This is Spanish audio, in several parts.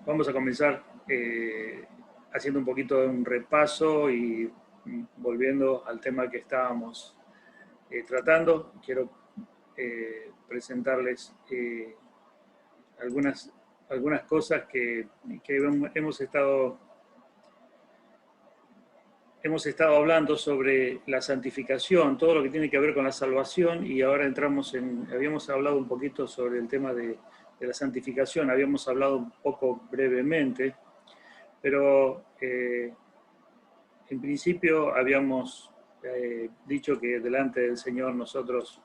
Vamos a comenzar haciendo un poquito de un repaso y volviendo al tema que estábamos tratando. Quiero presentarles algunas, algunas cosas que hemos estado hablando sobre la santificación, todo lo que tiene que ver con la salvación, y ahora habíamos hablado un poquito sobre el tema de la santificación, habíamos hablado un poco brevemente, pero en principio habíamos dicho que delante del Señor nosotros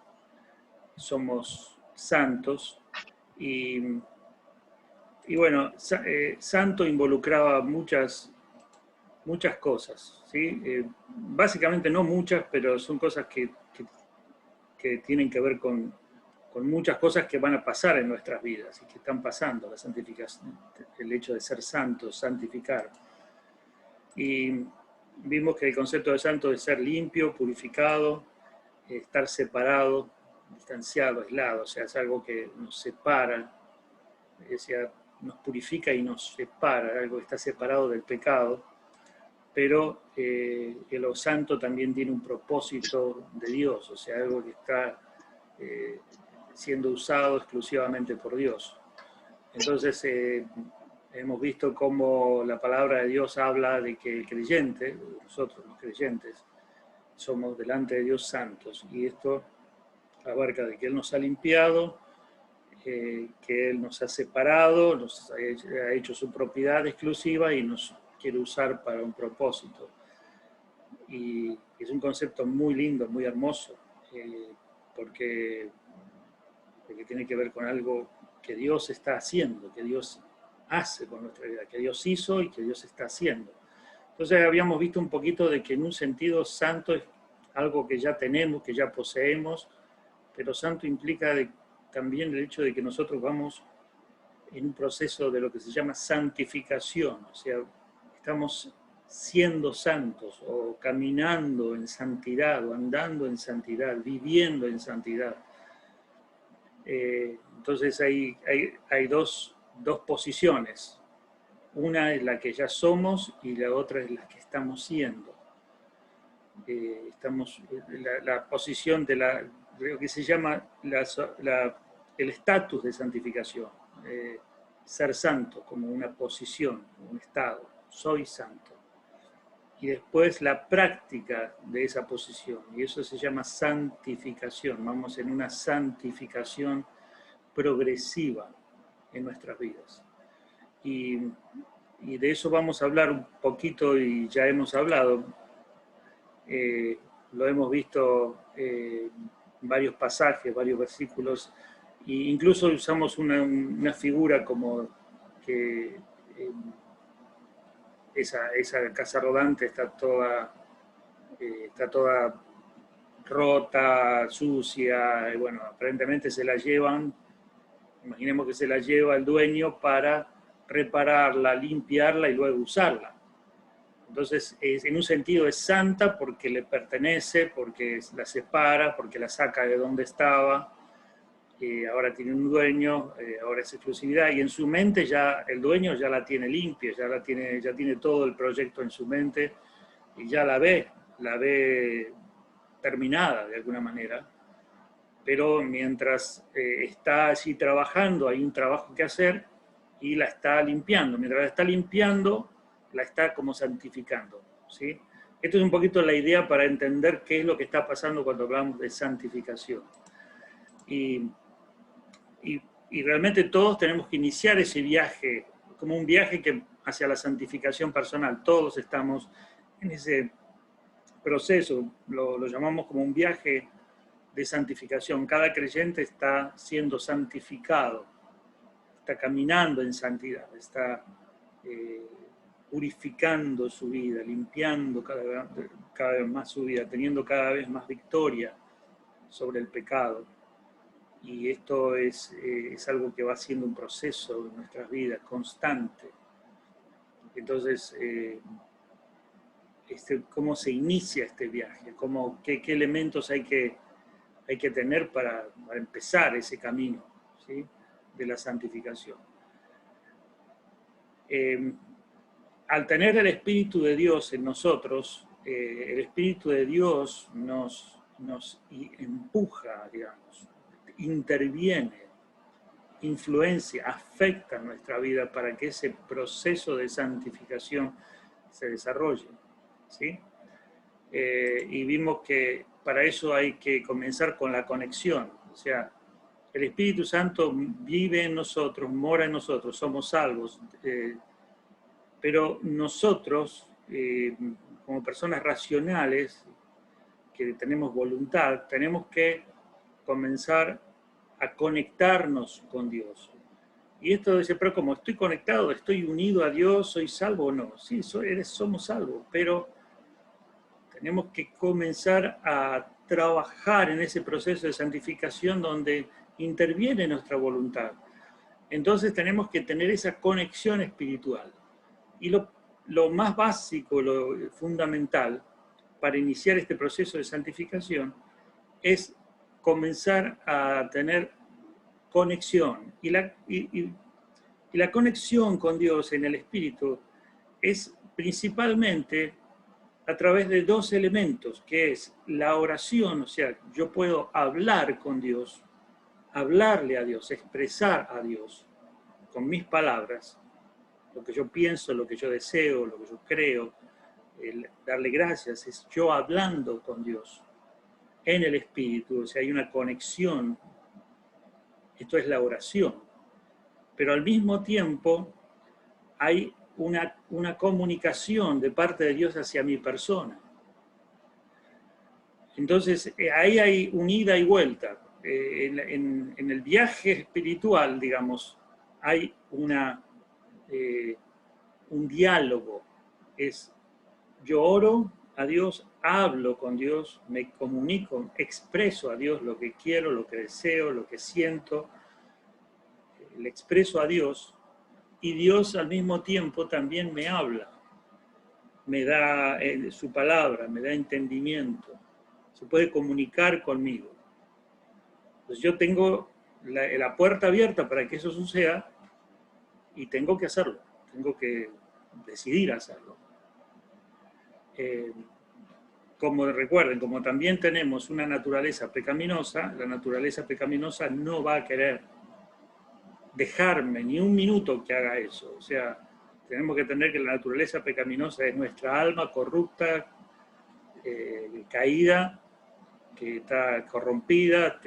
somos santos y, y bueno, santo involucraba muchas cosas, ¿sí? Básicamente no muchas, pero son cosas que tienen que ver con muchas cosas que van a pasar en nuestras vidas y que están pasando, la santificación, el hecho de ser santos, santificar. Y vimos que el concepto de santo es ser limpio, purificado, estar separado, distanciado, aislado, o sea, es algo que nos separa, o sea, nos purifica y nos separa, algo que está separado del pecado, pero lo santo también tiene un propósito de Dios, o sea, algo que está siendo usado exclusivamente por Dios. Entonces, hemos visto cómo la palabra de Dios habla de que el creyente, nosotros los creyentes, somos delante de Dios santos, y esto abarca de que Él nos ha limpiado, que Él nos ha separado, nos ha hecho su propiedad exclusiva y nos quiere usar para un propósito. Y es un concepto muy lindo, muy hermoso, porque tiene que ver con algo que Dios está haciendo, que Dios hace con nuestra vida, que Dios hizo y que Dios está haciendo. Entonces habíamos visto un poquito de que en un sentido santo es algo que ya tenemos, que ya poseemos, pero santo implica también el hecho de que nosotros vamos en un proceso de lo que se llama santificación, o sea, estamos siendo santos o caminando en santidad o andando en santidad, viviendo en santidad. Entonces hay dos posiciones. Una es la que ya somos y la otra es la que estamos siendo. La posición de lo que se llama el estatus de santificación. Ser santo como una posición, un estado. Soy santo. Y después la práctica de esa posición. Y eso se llama santificación. Vamos en una santificación progresiva en nuestras vidas. Y de eso vamos a hablar un poquito, y ya hemos hablado, lo hemos visto en varios pasajes, varios versículos, e incluso usamos una figura como que esa casa rodante está toda rota, sucia, y bueno, aparentemente se la llevan. Imaginemos que se la lleva el dueño para repararla, limpiarla y luego usarla. Entonces, en un sentido es santa porque le pertenece, porque la separa, porque la saca de donde estaba, ahora tiene un dueño, ahora es exclusividad, y en su mente ya el dueño ya la tiene limpia, ya tiene todo el proyecto en su mente, y ya la ve terminada de alguna manera. Pero mientras está allí trabajando, hay un trabajo que hacer y la está limpiando. Mientras la está limpiando, la está como santificando, ¿sí? Esto es un poquito la idea para entender qué es lo que está pasando cuando hablamos de santificación. Y, y realmente todos tenemos que iniciar ese viaje, como un viaje hacia la santificación personal. Todos estamos en ese proceso, lo llamamos como un viaje de santificación. Cada creyente está siendo santificado, está caminando en santidad, está purificando su vida, limpiando cada vez más su vida, teniendo cada vez más victoria sobre el pecado. Y esto es algo que va siendo un proceso en nuestras vidas constante. Entonces, ¿cómo se inicia este viaje? ¿Qué elementos hay que tener para empezar ese camino, ¿sí?, de la santificación? Al tener el Espíritu de Dios en nosotros, el Espíritu de Dios nos empuja, digamos, interviene, influencia, afecta nuestra vida para que ese proceso de santificación se desarrolle, ¿sí? Y vimos que para eso hay que comenzar con la conexión, o sea, el Espíritu Santo vive en nosotros, mora en nosotros, somos salvos, pero nosotros, como personas racionales, que tenemos voluntad, tenemos que comenzar a conectarnos con Dios. Y esto dice, pero como estoy conectado, estoy unido a Dios, ¿soy salvo o no? Sí, somos salvos, pero tenemos que comenzar a trabajar en ese proceso de santificación donde interviene nuestra voluntad. Entonces tenemos que tener esa conexión espiritual. Y lo más básico, lo fundamental para iniciar este proceso de santificación es comenzar a tener conexión. Y la conexión con Dios en el Espíritu es principalmente a través de dos elementos, que es la oración, o sea, yo puedo hablar con Dios, hablarle a Dios, expresar a Dios con mis palabras, lo que yo pienso, lo que yo deseo, lo que yo creo, darle gracias, es yo hablando con Dios en el Espíritu, o sea, hay una conexión, esto es la oración, pero al mismo tiempo hay una comunicación de parte de Dios hacia mi persona. Entonces, ahí hay un ida y vuelta. En el viaje espiritual, digamos, hay un diálogo. Yo oro a Dios, hablo con Dios, me comunico, expreso a Dios lo que quiero, lo que deseo, lo que siento, le expreso a Dios, y Dios al mismo tiempo también me habla, me da su palabra, me da entendimiento, se puede comunicar conmigo. Entonces yo tengo la puerta abierta para que eso suceda y tengo que hacerlo, tengo que decidir hacerlo. Como recuerden, como también tenemos una naturaleza pecaminosa, la naturaleza pecaminosa no va a querer dejarme ni un minuto que haga eso. O sea, tenemos que entender que la naturaleza pecaminosa es nuestra alma corrupta, caída, que está corrompida,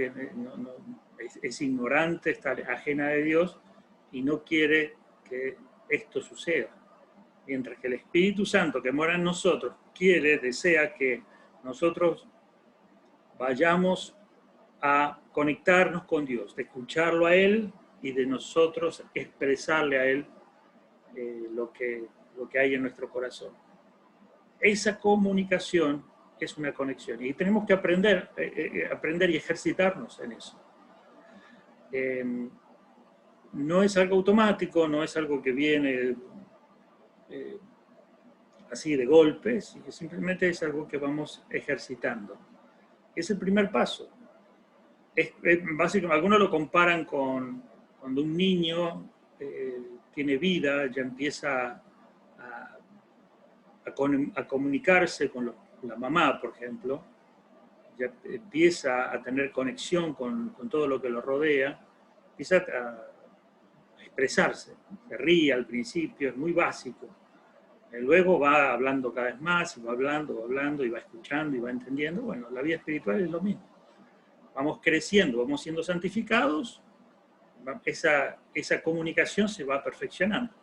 es ignorante, está ajena de Dios y no quiere que esto suceda. Mientras que el Espíritu Santo que mora en nosotros desea que nosotros vayamos a conectarnos con Dios, de escucharlo a Él y de nosotros expresarle a Él lo que hay en nuestro corazón. Esa comunicación es una conexión y tenemos que aprender y ejercitarnos en eso. No es algo automático, no es algo que viene así de golpe, simplemente es algo que vamos ejercitando. Es el primer paso. Básicamente, algunos lo comparan con cuando un niño tiene vida, ya empieza a comunicarse con la mamá, por ejemplo, ya empieza a tener conexión con todo lo que lo rodea, empieza a expresarse, se ríe al principio, es muy básico. Luego va hablando cada vez más, y va hablando, y va escuchando, y va entendiendo. Bueno, la vida espiritual es lo mismo. Vamos creciendo, vamos siendo santificados, esa comunicación se va perfeccionando.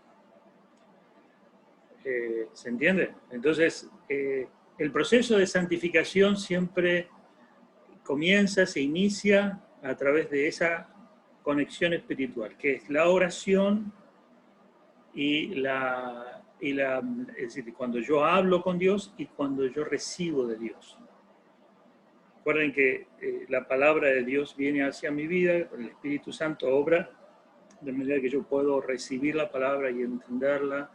¿Se entiende? Entonces, el proceso de santificación siempre se inicia a través de esa conexión espiritual, que es la oración es decir, cuando yo hablo con Dios y cuando yo recibo de Dios. Recuerden que la palabra de Dios viene hacia mi vida, el Espíritu Santo obra de manera que yo puedo recibir la palabra y entenderla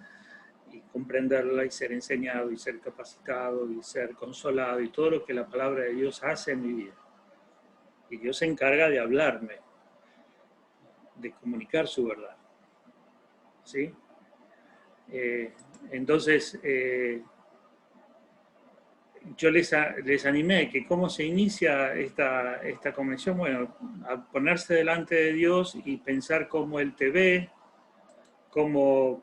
y comprenderla y ser enseñado y ser capacitado y ser consolado y todo lo que la palabra de Dios hace en mi vida. Y Dios se encarga de hablarme, de comunicar su verdad. ¿Sí? Entonces, yo les animé que cómo se inicia esta convención, bueno, a ponerse delante de Dios y pensar cómo Él te ve,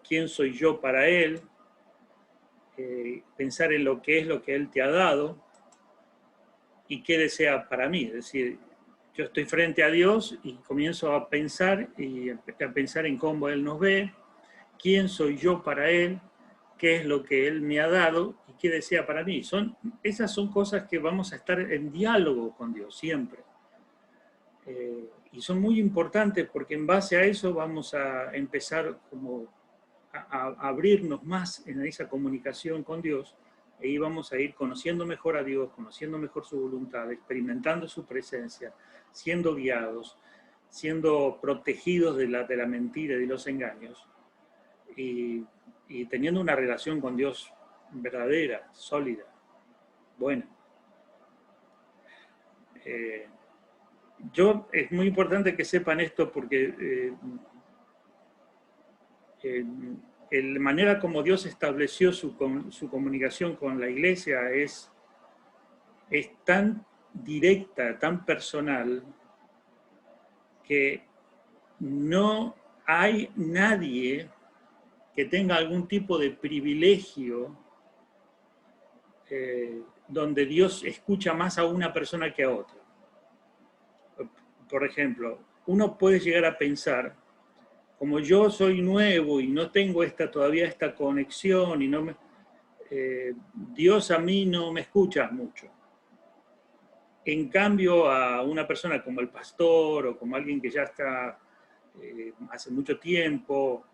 quién soy yo para Él, pensar en lo que es lo que Él te ha dado y qué desea para mí. Es decir, yo estoy frente a Dios y comienzo a pensar en cómo Él nos ve, quién soy yo para Él, qué es lo que Él me ha dado y qué desea para mí. Esas son cosas que vamos a estar en diálogo con Dios siempre. Y son muy importantes porque en base a eso vamos a empezar como a abrirnos más en esa comunicación con Dios, y ahí vamos a ir conociendo mejor a Dios, conociendo mejor su voluntad, experimentando su presencia, siendo guiados, siendo protegidos de la mentira y de los engaños, y teniendo una relación con Dios verdadera, sólida, buena. Es muy importante que sepan esto porque la manera como Dios estableció su comunicación con la iglesia es tan directa, tan personal, que no hay nadie que tenga algún tipo de privilegio donde Dios escucha más a una persona que a otra. Por ejemplo, uno puede llegar a pensar, como yo soy nuevo y no tengo todavía esta conexión, y Dios a mí no me escucha mucho. En cambio, a una persona como el pastor o como alguien que ya está hace mucho tiempo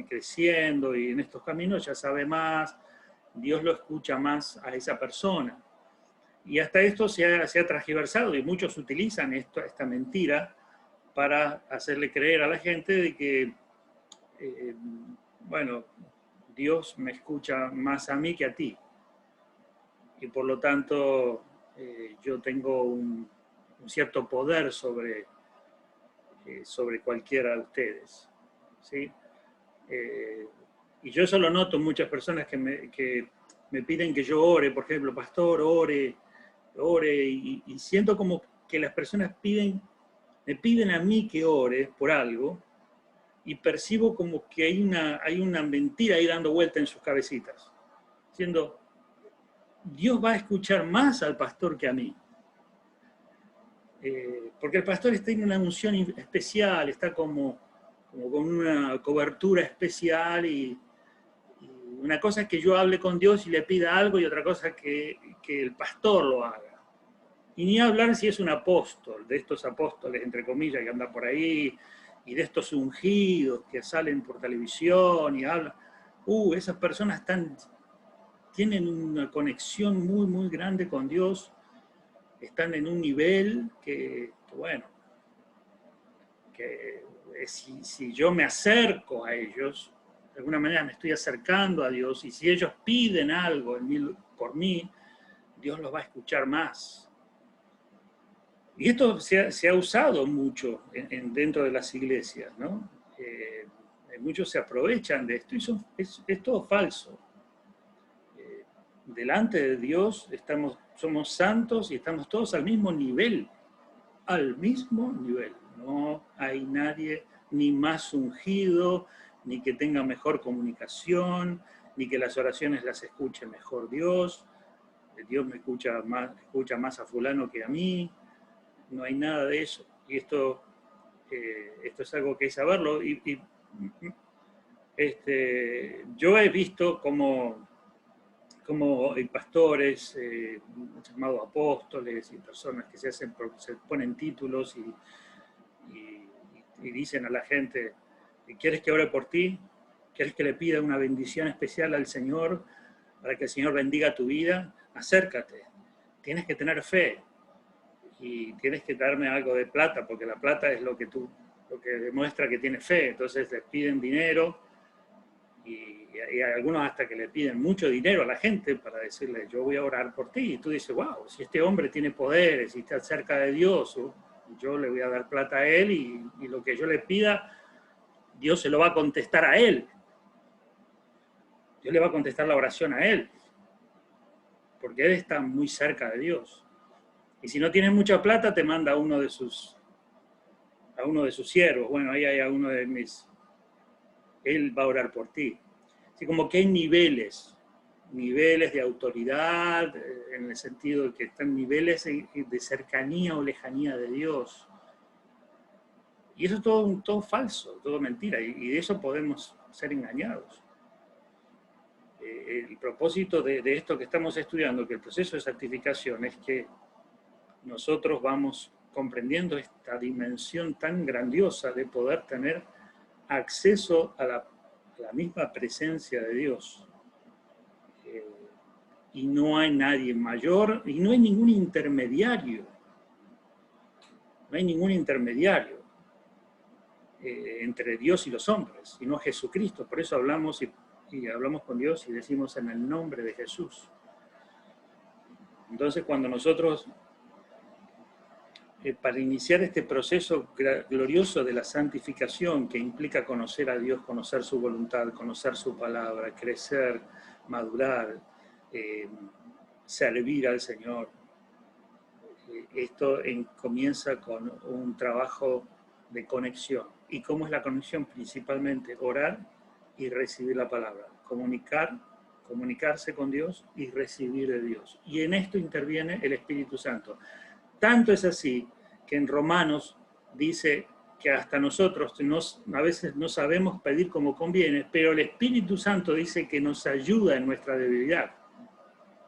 creciendo y en estos caminos, ya sabe más, Dios lo escucha más a esa persona. Y hasta esto se ha transgiversado y muchos utilizan esta mentira para hacerle creer a la gente de que, bueno, Dios me escucha más a mí que a ti. Y por lo tanto, yo tengo un cierto poder sobre cualquiera de ustedes. ¿Sí? Y yo eso lo noto en muchas personas que me piden que yo ore, por ejemplo, pastor, ore, y siento como que las personas me piden a mí que ore por algo, y percibo como que hay una mentira ahí dando vuelta en sus cabecitas, diciendo, Dios va a escuchar más al pastor que a mí. Porque el pastor está en una unción especial, está como con una cobertura especial, y una cosa es que yo hable con Dios y le pida algo, y otra cosa es que el pastor lo haga. Y ni hablar si es un apóstol, de estos apóstoles, entre comillas, que andan por ahí, y de estos ungidos que salen por televisión y hablan. Esas personas tienen una conexión muy, muy grande con Dios, están en un nivel que bueno, que si yo me acerco a ellos, de alguna manera me estoy acercando a Dios, y si ellos piden algo por mí, Dios los va a escuchar más. Y esto se ha usado mucho dentro de las iglesias, ¿no? Muchos se aprovechan de esto, y es todo falso. Delante de Dios somos santos y estamos todos al mismo nivel. Al mismo nivel. No hay nadie ni más ungido, ni que tenga mejor comunicación, ni que las oraciones las escuche mejor Dios. Dios me escucha más a fulano que a mí. No hay nada de eso. Y esto es algo que hay que saberlo. Yo he visto como hay pastores, llamados apóstoles, y personas que se ponen títulos y dicen a la gente, ¿quieres que ore por ti? ¿Quieres que le pida una bendición especial al Señor para que el Señor bendiga tu vida? Acércate. Tienes que tener fe y tienes que darme algo de plata, porque la plata es lo que demuestra que tienes fe. Entonces les piden dinero, y hay algunos hasta que le piden mucho dinero a la gente para decirle, yo voy a orar por ti. Y tú dices, wow, si este hombre tiene poderes y está cerca de Dios, yo le voy a dar plata a él, y lo que yo le pida, Dios se lo va a contestar a él. Dios le va a contestar la oración a él, porque él está muy cerca de Dios. Y si no tienes mucha plata, te manda a uno de sus siervos. Bueno, ahí hay a uno de mis... Él va a orar por ti. Así como que hay niveles de autoridad, en el sentido de que están niveles de cercanía o lejanía de Dios. Y eso es todo falso, todo mentira, y de eso podemos ser engañados. El propósito de esto que estamos estudiando, que el proceso de santificación, es que nosotros vamos comprendiendo esta dimensión tan grandiosa de poder tener acceso a la misma presencia de Dios. Y no hay nadie mayor, y no hay ningún intermediario. No hay ningún intermediario entre Dios y los hombres, sino Jesucristo. Por eso hablamos y hablamos con Dios y decimos en el nombre de Jesús. Entonces, cuando nosotros, para iniciar este proceso glorioso de la santificación, que implica conocer a Dios, conocer su voluntad, conocer su palabra, crecer, madurar, servir al Señor, esto comienza con un trabajo de conexión. ¿Y cómo es la conexión? Principalmente orar y recibir la palabra, comunicarse con Dios y recibir de Dios. Y en esto interviene el Espíritu Santo. Tanto es así que en Romanos dice que hasta nosotros a veces no sabemos pedir como conviene, pero el Espíritu Santo dice que nos ayuda en nuestra debilidad.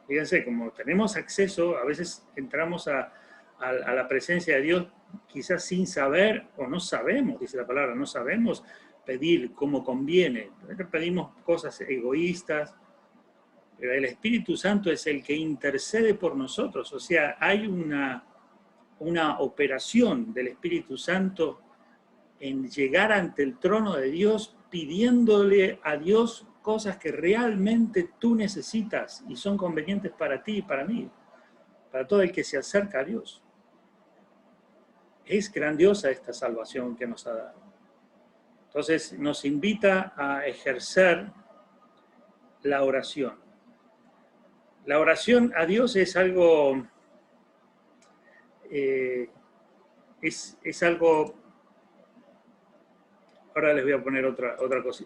Fíjense, como tenemos acceso, a veces entramos a la presencia de Dios quizás sin saber, o no sabemos, dice la palabra, no sabemos pedir como conviene. Pedimos cosas egoístas, pero el Espíritu Santo es el que intercede por nosotros. O sea, hay una operación del Espíritu Santo en llegar ante el trono de Dios pidiéndole a Dios cosas que realmente tú necesitas y son convenientes para ti y para mí, para todo el que se acerca a Dios. Es grandiosa esta salvación que nos ha dado. Entonces nos invita a ejercer la oración. La oración a Dios es algo, es algo. Ahora les voy a poner otra cosa,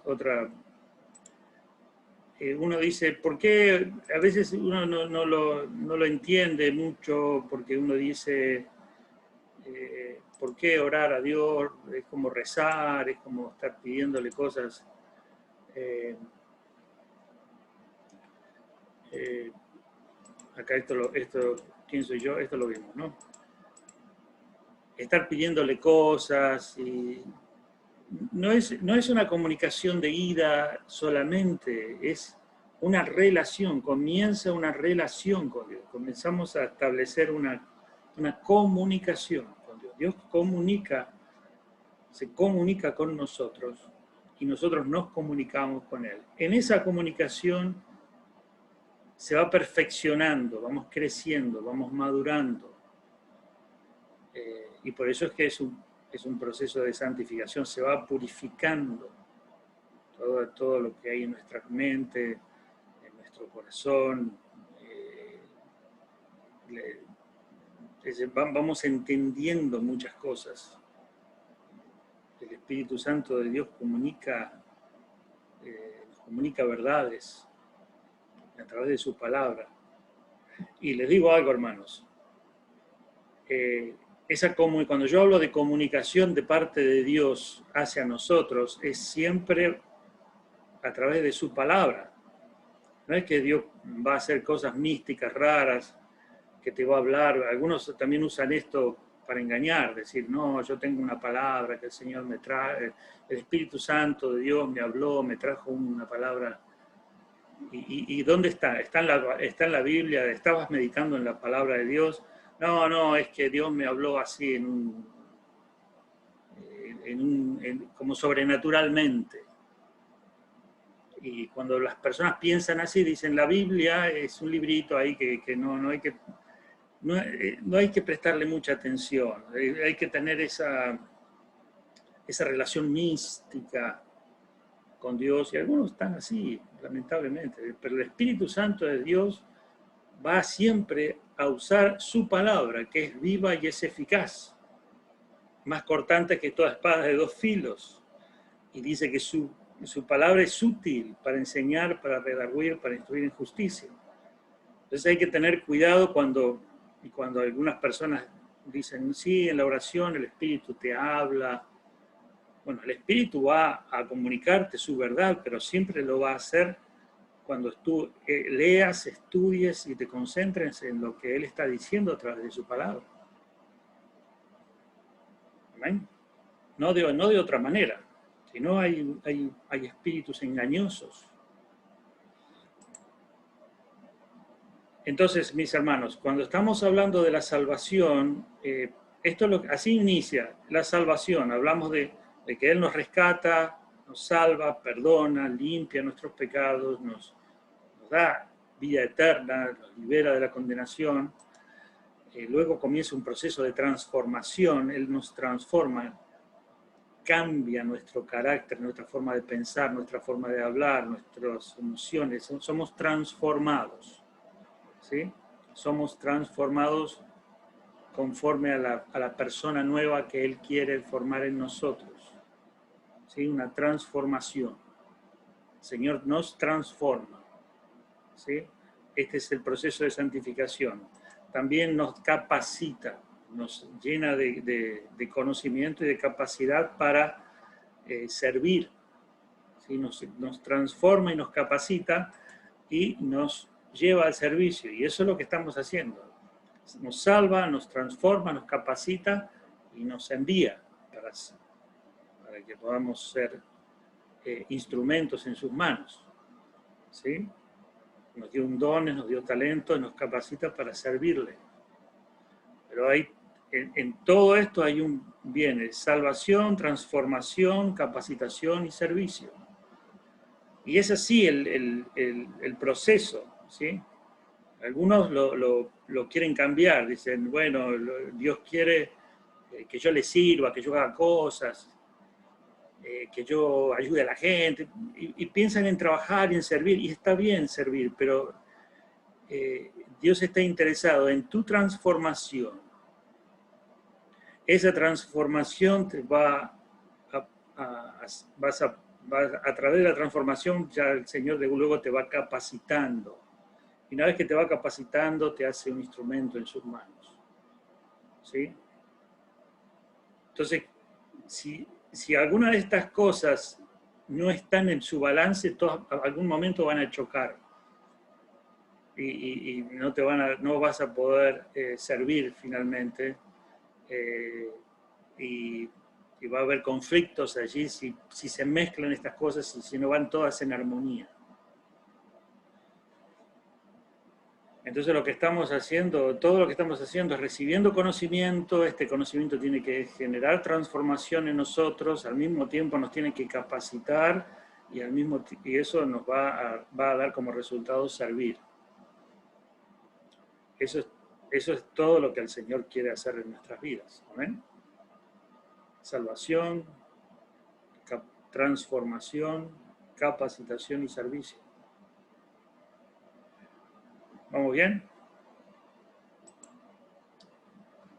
uno dice, ¿por qué? A veces uno no lo entiende mucho, porque uno dice, ¿por qué orar a Dios? Es como rezar, es como estar pidiéndole cosas. Acá ¿quién soy yo? Esto lo vimos, ¿no? Estar pidiéndole cosas y no es una comunicación de ida solamente, es una relación, comienza una relación con Dios, comenzamos a establecer una comunicación con Dios. Dios se comunica con nosotros y nosotros nos comunicamos con Él. En esa comunicación se va perfeccionando, vamos creciendo, vamos madurando. Y por eso es que es un proceso de santificación, se va purificando todo lo que hay en nuestra mente, en nuestro corazón. Vamos entendiendo muchas cosas. El Espíritu Santo de Dios nos comunica verdades a través de su palabra. Y les digo algo, hermanos. Cuando yo hablo de comunicación de parte de Dios hacia nosotros, es siempre a través de su palabra. No es que Dios va a hacer cosas místicas, raras, que te va a hablar. Algunos también usan esto para engañar, decir, no, yo tengo una palabra que el Señor me trae, el Espíritu Santo de Dios me habló, me trajo una palabra. ¿Y dónde está? Está en la Biblia, estabas meditando en la palabra de Dios. No, es que Dios me habló así como sobrenaturalmente. Y cuando las personas piensan así, dicen, la Biblia es un librito ahí que no hay que prestarle mucha atención. Hay que tener esa relación mística con Dios, y algunos están así, lamentablemente, pero el Espíritu Santo de Dios va siempre a usar su palabra, que es viva y es eficaz, más cortante que toda espada de dos filos, y dice que su palabra es útil para enseñar, para redarguir, para instruir en justicia. Entonces hay que tener cuidado cuando algunas personas dicen, sí, en la oración el Espíritu te habla. Bueno, el Espíritu va a comunicarte su verdad, pero siempre lo va a hacer cuando tú leas, estudies y te concentres en lo que Él está diciendo a través de su palabra. ¿Amén? No de otra manera, sino hay espíritus engañosos. Entonces, mis hermanos, cuando estamos hablando de la salvación, así inicia la salvación. Hablamos de que Él nos rescata, nos salva, perdona, limpia nuestros pecados, nos da vida eterna, nos libera de la condenación. Luego comienza un proceso de transformación. Él nos transforma, cambia nuestro carácter, nuestra forma de pensar, nuestra forma de hablar, nuestras emociones. Somos transformados. ¿Sí? Somos transformados conforme a la persona nueva que Él quiere formar en nosotros. ¿Sí? Una transformación. El Señor nos transforma. ¿Sí? Este es el proceso de santificación. También nos capacita, nos llena de conocimiento y de capacidad para servir. ¿Sí? Nos transforma y nos capacita y nos lleva al servicio, y eso es lo que estamos haciendo. Nos salva, nos transforma, nos capacita y nos envía para que podamos ser instrumentos en sus manos. ¿Sí? Nos dio un don, nos dio talento, nos capacita para servirle. Pero en todo esto hay un bien, salvación, transformación, capacitación y servicio. Y es así el proceso, ¿sí? Algunos lo quieren cambiar, dicen, bueno, Dios quiere que yo le sirva, que yo haga cosas, que yo ayude a la gente, y piensan en trabajar y en servir, y está bien servir, pero Dios está interesado en tu transformación. Esa transformación te va a través de la transformación ya el Señor de luego te va capacitando. Y una vez que te va capacitando, te hace un instrumento en sus manos. ¿Sí? Entonces, si alguna de estas cosas no están en su balance, a algún momento van a chocar. Y no vas a poder servir finalmente. Y va a haber conflictos allí si se mezclan estas cosas y si no van todas en armonía. Entonces lo que estamos haciendo, todo lo que estamos haciendo es recibiendo conocimiento. Este conocimiento tiene que generar transformación en nosotros, al mismo tiempo nos tiene que capacitar y eso nos va a dar como resultado servir. Eso es todo lo que el Señor quiere hacer en nuestras vidas. ¿Amén? Salvación, transformación, capacitación y servicio. ¿Vamos bien?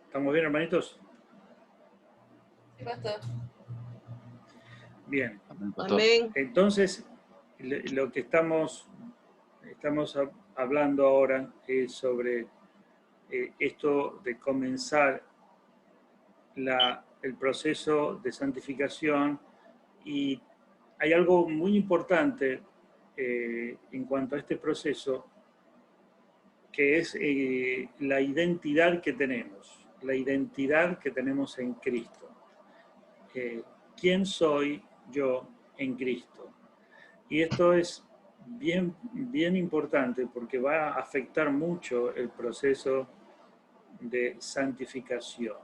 ¿Estamos bien, hermanitos? Sí, pastor. Bien. Amén. Entonces, lo que estamos hablando ahora es sobre esto de comenzar el proceso de santificación, y hay algo muy importante en cuanto a este proceso, que es la identidad que tenemos en Cristo. ¿Quién soy yo en Cristo? Y esto es bien, bien importante porque va a afectar mucho el proceso de santificación.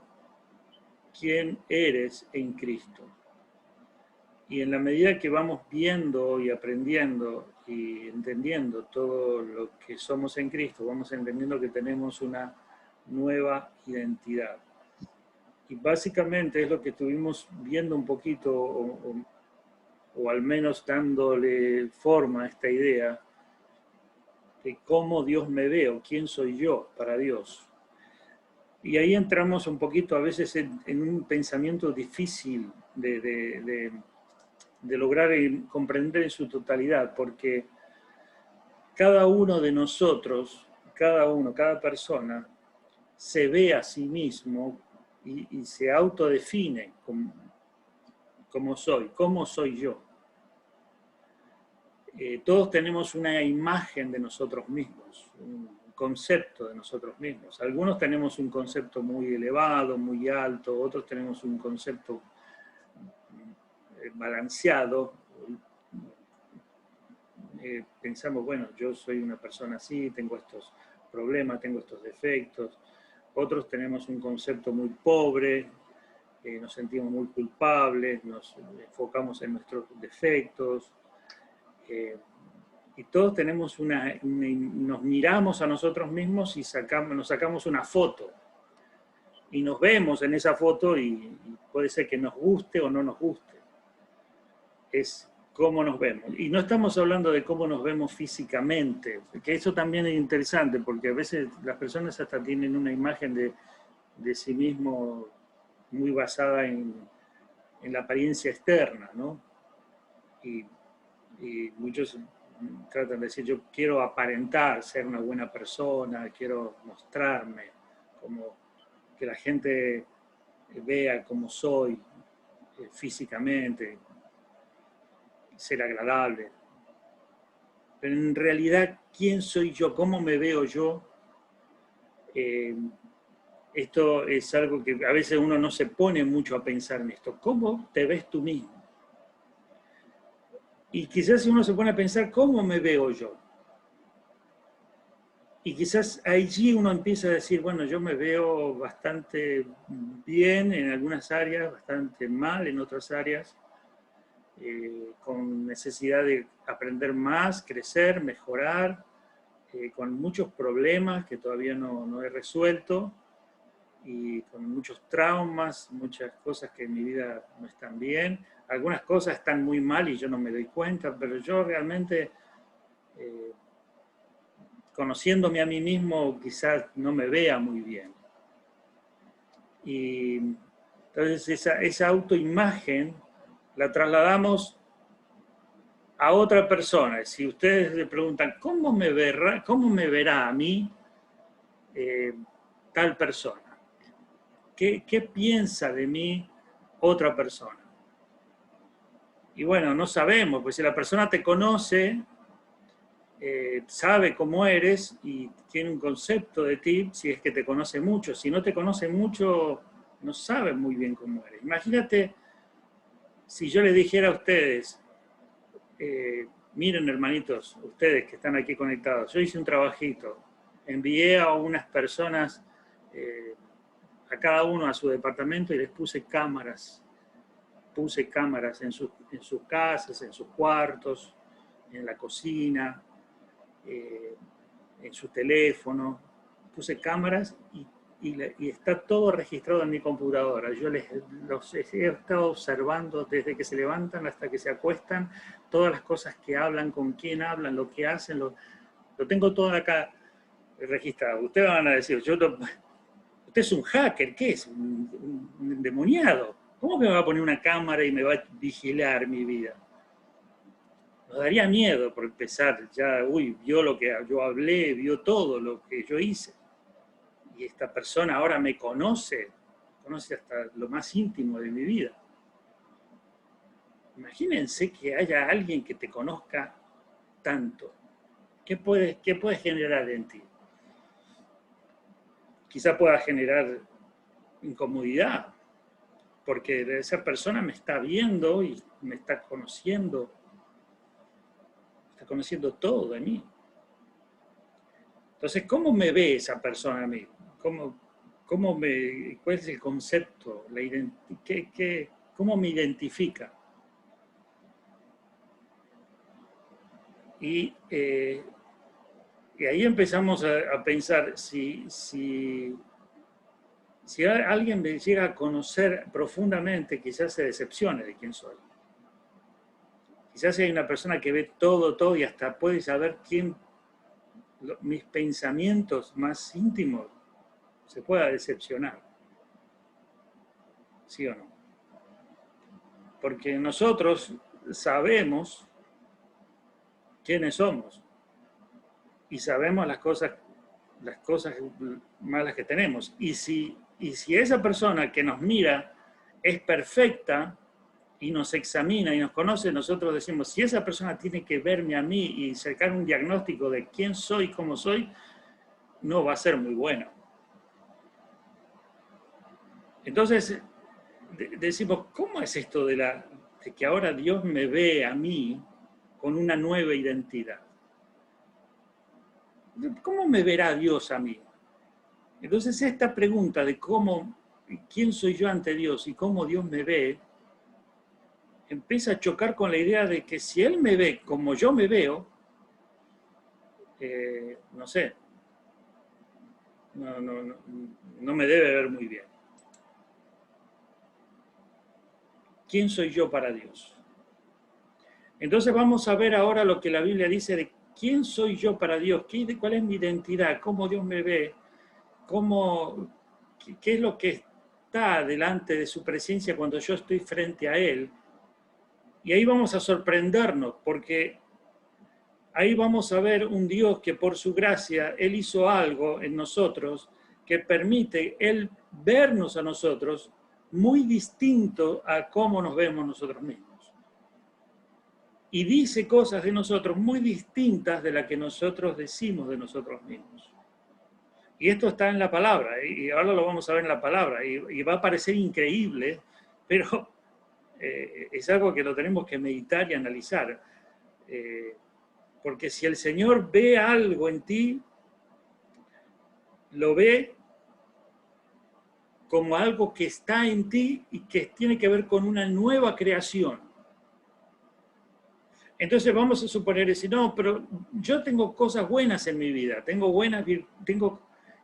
¿Quién eres en Cristo? Y en la medida que vamos viendo y aprendiendo y entendiendo todo lo que somos en Cristo, vamos entendiendo que tenemos una nueva identidad. Y básicamente es lo que estuvimos viendo un poquito o al menos dándole forma a esta idea de cómo Dios me ve o quién soy yo para Dios. Y ahí entramos un poquito a veces en un pensamiento difícil de lograr comprender en su totalidad, porque cada uno de nosotros, cada persona, se ve a sí mismo y se autodefine como soy, cómo soy yo. Todos tenemos una imagen de nosotros mismos, un concepto de nosotros mismos. Algunos tenemos un concepto muy elevado, muy alto, otros tenemos un concepto balanceado. Pensamos, bueno, yo soy una persona así, tengo estos problemas, tengo estos defectos. Otros tenemos un concepto muy pobre, nos sentimos muy culpables, nos enfocamos en nuestros defectos. Y todos tenemos nos miramos a nosotros mismos y nos sacamos una foto. Y nos vemos en esa foto y puede ser que nos guste o no nos guste. Es cómo nos vemos. Y no estamos hablando de cómo nos vemos físicamente, que eso también es interesante, porque a veces las personas hasta tienen una imagen de sí mismo muy basada en la apariencia externa, ¿no? Y muchos tratan de decir, yo quiero aparentar ser una buena persona, quiero mostrarme, como que la gente vea cómo soy físicamente, ser agradable. Pero en realidad, ¿quién soy yo? ¿Cómo me veo yo? Esto es algo que a veces uno no se pone mucho a pensar en esto. ¿Cómo te ves tú mismo? Y quizás si uno se pone a pensar, ¿cómo me veo yo? Y quizás allí uno empieza a decir, bueno, yo me veo bastante bien en algunas áreas, bastante mal en otras áreas, con necesidad de aprender más, crecer, mejorar, con muchos problemas que todavía no he resuelto y con muchos traumas, muchas cosas que en mi vida no están bien. Algunas cosas están muy mal y yo no me doy cuenta, pero yo realmente, conociéndome a mí mismo, quizás no me vea muy bien. Y entonces esa autoimagen la trasladamos a otra persona. Si ustedes le preguntan, ¿cómo me verá a mí tal persona? ¿Qué piensa de mí otra persona? Y bueno, no sabemos, pues si la persona te conoce, sabe cómo eres y tiene un concepto de ti, si es que te conoce mucho. Si no te conoce mucho, no sabe muy bien cómo eres. Imagínate si yo les dijera a ustedes, miren hermanitos, ustedes que están aquí conectados, yo hice un trabajito, envié a unas personas, a cada uno a su departamento y les puse cámaras en sus casas, en sus cuartos, en la cocina, en su teléfono, puse cámaras y está todo registrado en mi computadora. Yo los he estado observando desde que se levantan hasta que se acuestan, todas las cosas que hablan, con quién hablan, lo que hacen, lo tengo todo acá registrado. Ustedes van a decir, usted es un hacker, ¿qué es? Un endemoniado. ¿Cómo me va a poner una cámara y me va a vigilar mi vida? Nos daría miedo por empezar, ya, vio lo que yo hablé, vio todo lo que yo hice. Y esta persona ahora me conoce hasta lo más íntimo de mi vida. Imagínense que haya alguien que te conozca tanto. ¿Qué puede generar en ti? Quizá pueda generar incomodidad, porque esa persona me está viendo y me está conociendo todo de mí. Entonces, ¿cómo me ve esa persona a mí? ¿Cuál es el concepto? ¿Cómo me identifica? Y ahí empezamos a pensar, si alguien me llega a conocer profundamente, quizás se decepcione de quién soy. Quizás hay una persona que ve todo y hasta puede saber mis pensamientos más íntimos, se pueda decepcionar. ¿Sí o no? Porque nosotros sabemos quiénes somos y sabemos las cosas malas que tenemos. Y si esa persona que nos mira es perfecta y nos examina y nos conoce, nosotros decimos, si esa persona tiene que verme a mí y sacar un diagnóstico de quién soy, cómo soy, no va a ser muy bueno. Entonces, decimos, ¿cómo es esto de que ahora Dios me ve a mí con una nueva identidad? ¿Cómo me verá Dios a mí? Entonces, esta pregunta de quién soy yo ante Dios y cómo Dios me ve, empieza a chocar con la idea de que si Él me ve como yo me veo, no sé, no me debe ver muy bien. ¿Quién soy yo para Dios? Entonces vamos a ver ahora lo que la Biblia dice de quién soy yo para Dios, cuál es mi identidad, cómo Dios me ve, qué es lo que está delante de su presencia cuando yo estoy frente a Él. Y ahí vamos a sorprendernos, porque ahí vamos a ver un Dios que por su gracia, Él hizo algo en nosotros que permite Él vernos a nosotros muy distinto a cómo nos vemos nosotros mismos. Y dice cosas de nosotros muy distintas de las que nosotros decimos de nosotros mismos. Y esto está en la palabra, y ahora lo vamos a ver en la palabra, y va a parecer increíble, pero es algo que lo tenemos que meditar y analizar. Porque si el Señor ve algo en ti, lo ve como algo que está en ti y que tiene que ver con una nueva creación. Entonces vamos a suponer, decir, no, pero yo tengo cosas buenas en mi vida,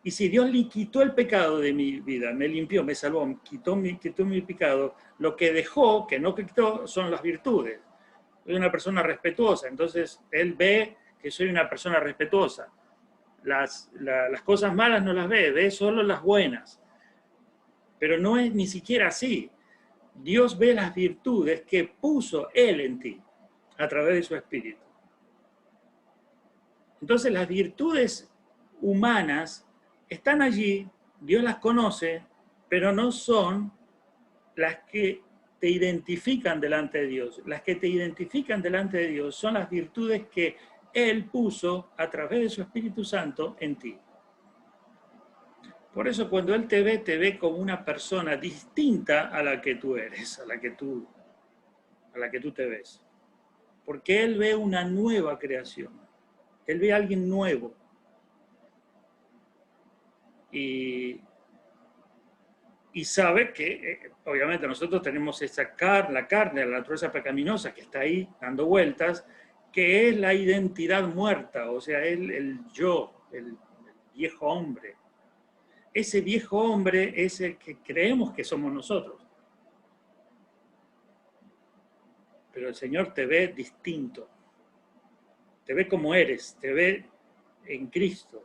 y si Dios le quitó el pecado de mi vida, me limpió, me salvó, quitó mi pecado, lo que dejó, que no quitó, son las virtudes. Soy una persona respetuosa, entonces Él ve que soy una persona respetuosa. Las cosas malas no las ve solo las buenas. Pero no es ni siquiera así. Dios ve las virtudes que puso Él en ti a través de su Espíritu. Entonces las virtudes humanas están allí, Dios las conoce, pero no son las que te identifican delante de Dios. Las que te identifican delante de Dios son las virtudes que Él puso a través de su Espíritu Santo en ti. Por eso cuando Él te ve como una persona distinta a la que tú eres, a la que tú te ves. Porque Él ve una nueva creación. Él ve a alguien nuevo. Y sabe que, obviamente, nosotros tenemos la carne, la naturaleza pecaminosa que está ahí dando vueltas, que es la identidad muerta, o sea, el yo, el viejo hombre. Ese viejo hombre es el que creemos que somos nosotros. Pero el Señor te ve distinto. Te ve como eres, te ve en Cristo.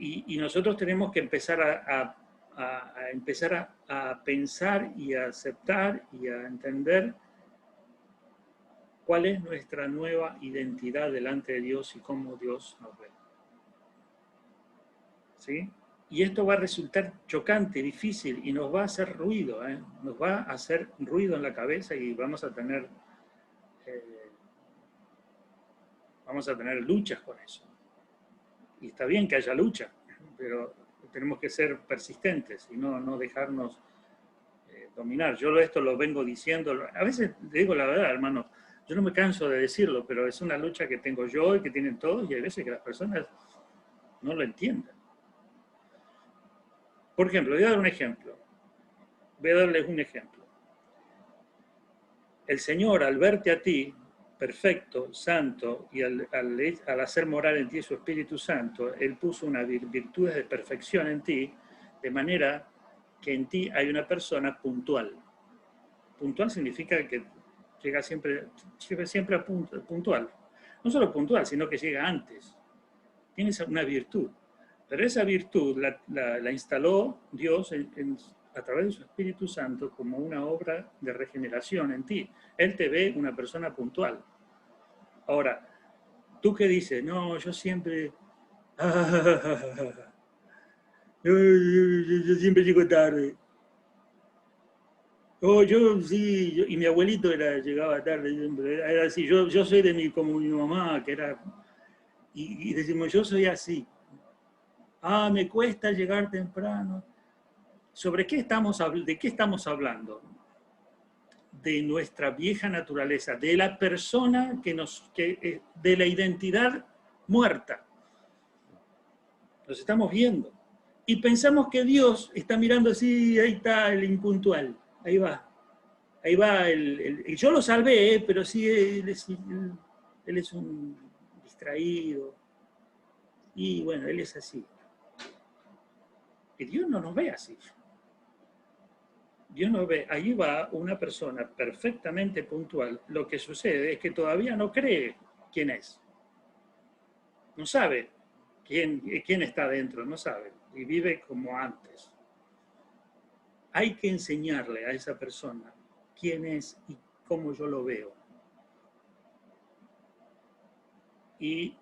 Y nosotros tenemos que empezar a pensar y a aceptar y a entender cuál es nuestra nueva identidad delante de Dios y cómo Dios nos ve. ¿Sí? Y esto va a resultar chocante, difícil y nos va a hacer ruido, nos va a hacer ruido en la cabeza y vamos a tener luchas con eso. Y está bien que haya lucha, pero tenemos que ser persistentes y no dejarnos dominar. Yo esto lo vengo diciendo, a veces digo la verdad, hermano, yo no me canso de decirlo, pero es una lucha que tengo yo y que tienen todos, y hay veces que las personas no lo entienden. Por ejemplo, voy a darles un ejemplo. El Señor, al verte a ti, perfecto, santo, y al hacer morar en ti su Espíritu Santo, Él puso unas virtudes de perfección en ti, de manera que en ti hay una persona puntual. Puntual significa que llega siempre puntual. No solo puntual, sino que llega antes. Tienes una virtud. Pero esa virtud la instaló Dios a través de su Espíritu Santo como una obra de regeneración en ti. Él te ve una persona puntual. Ahora, ¿tú qué dices? No, yo siempre... yo siempre llego tarde. Oh, yo sí, y mi abuelito llegaba tarde siempre, era así. Yo soy como mi mamá, que era... Y decimos, yo soy así. Me cuesta llegar temprano. ¿De qué estamos hablando? De nuestra vieja naturaleza, de la persona de la identidad muerta. Nos estamos viendo. Y pensamos que Dios está mirando así, ahí está el impuntual, ahí va. Ahí va, yo lo salvé, pero sí, él es un distraído. Y bueno, él es así. Y Dios no nos ve así. Dios nos ve, ahí va una persona perfectamente puntual. Lo que sucede es que todavía no cree quién es. No sabe quién está dentro, no sabe. Y vive como antes. Hay que enseñarle a esa persona quién es y cómo yo lo veo. Y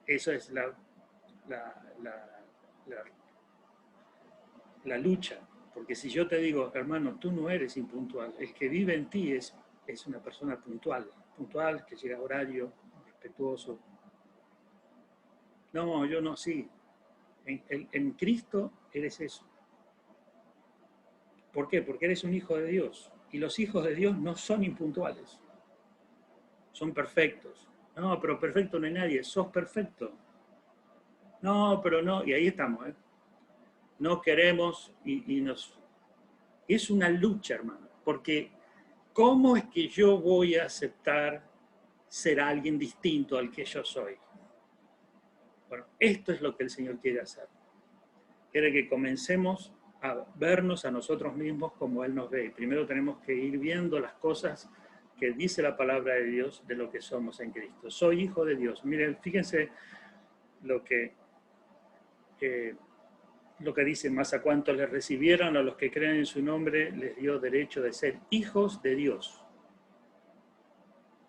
eso es la lucha. Porque si yo te digo, hermano, tú no eres impuntual, el que vive en ti es una persona puntual, que llega a horario, respetuoso. No, yo no, sí. En Cristo eres eso. ¿Por qué? Porque eres un hijo de Dios. Y los hijos de Dios no son impuntuales. Son perfectos. No, pero perfecto no hay nadie. Sos perfecto. No, pero no. Y ahí estamos, ¿eh? No queremos y nos... Es una lucha, hermano. Porque ¿cómo es que yo voy a aceptar ser alguien distinto al que yo soy? Bueno, esto es lo que el Señor quiere hacer. Quiere que comencemos a vernos a nosotros mismos como Él nos ve. Primero tenemos que ir viendo las cosas que dice la palabra de Dios de lo que somos en Cristo. Soy hijo de Dios. Miren, fíjense lo que dice, más a cuantos le recibieron, a los que creen en su nombre, les dio derecho de ser hijos de Dios.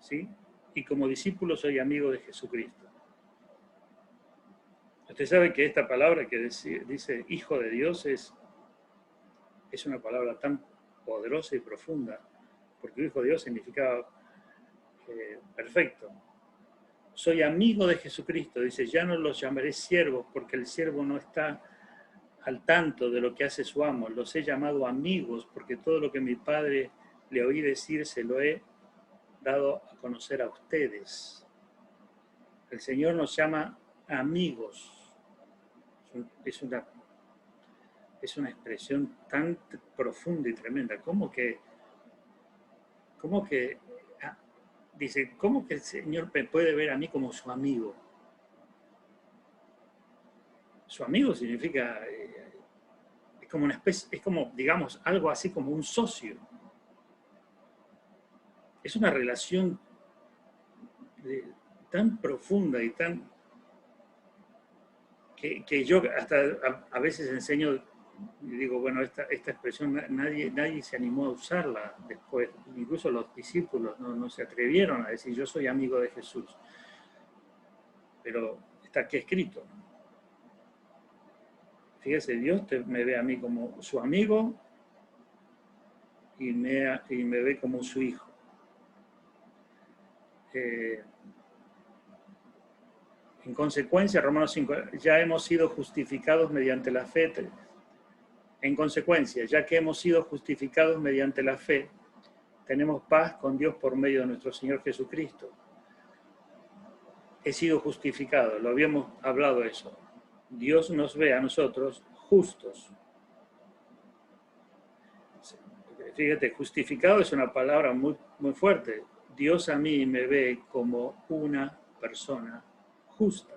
¿Sí? Y como discípulo soy amigo de Jesucristo. Usted sabe que esta palabra que dice hijo de Dios es una palabra tan poderosa y profunda, porque hijo de Dios significa perfecto. Soy amigo de Jesucristo, dice, ya no los llamaré siervos, porque el siervo no está al tanto de lo que hace su amo, los he llamado amigos, porque todo lo que mi Padre le oí decir se lo he dado a conocer a ustedes. El Señor nos llama amigos. Es una expresión tan profunda y tremenda. ¿Cómo que dice, cómo que el Señor me puede ver a mí como su amigo? Su amigo significa, es como una especie, es como, digamos, algo así como un socio. Es una relación tan profunda y tan que yo hasta a veces enseño y digo, bueno, esta expresión nadie se animó a usarla después, incluso los discípulos no se atrevieron a decir yo soy amigo de Jesús, pero está aquí escrito. Fíjese, Dios me ve a mí como su amigo y me ve como su hijo. En consecuencia, Romanos 5, ya hemos sido justificados mediante la fe. En consecuencia, ya que hemos sido justificados mediante la fe, tenemos paz con Dios por medio de nuestro Señor Jesucristo. He sido justificado, lo habíamos hablado eso. Dios nos ve a nosotros justos. Fíjate, justificado es una palabra muy, muy fuerte. Dios a mí me ve como una persona justa.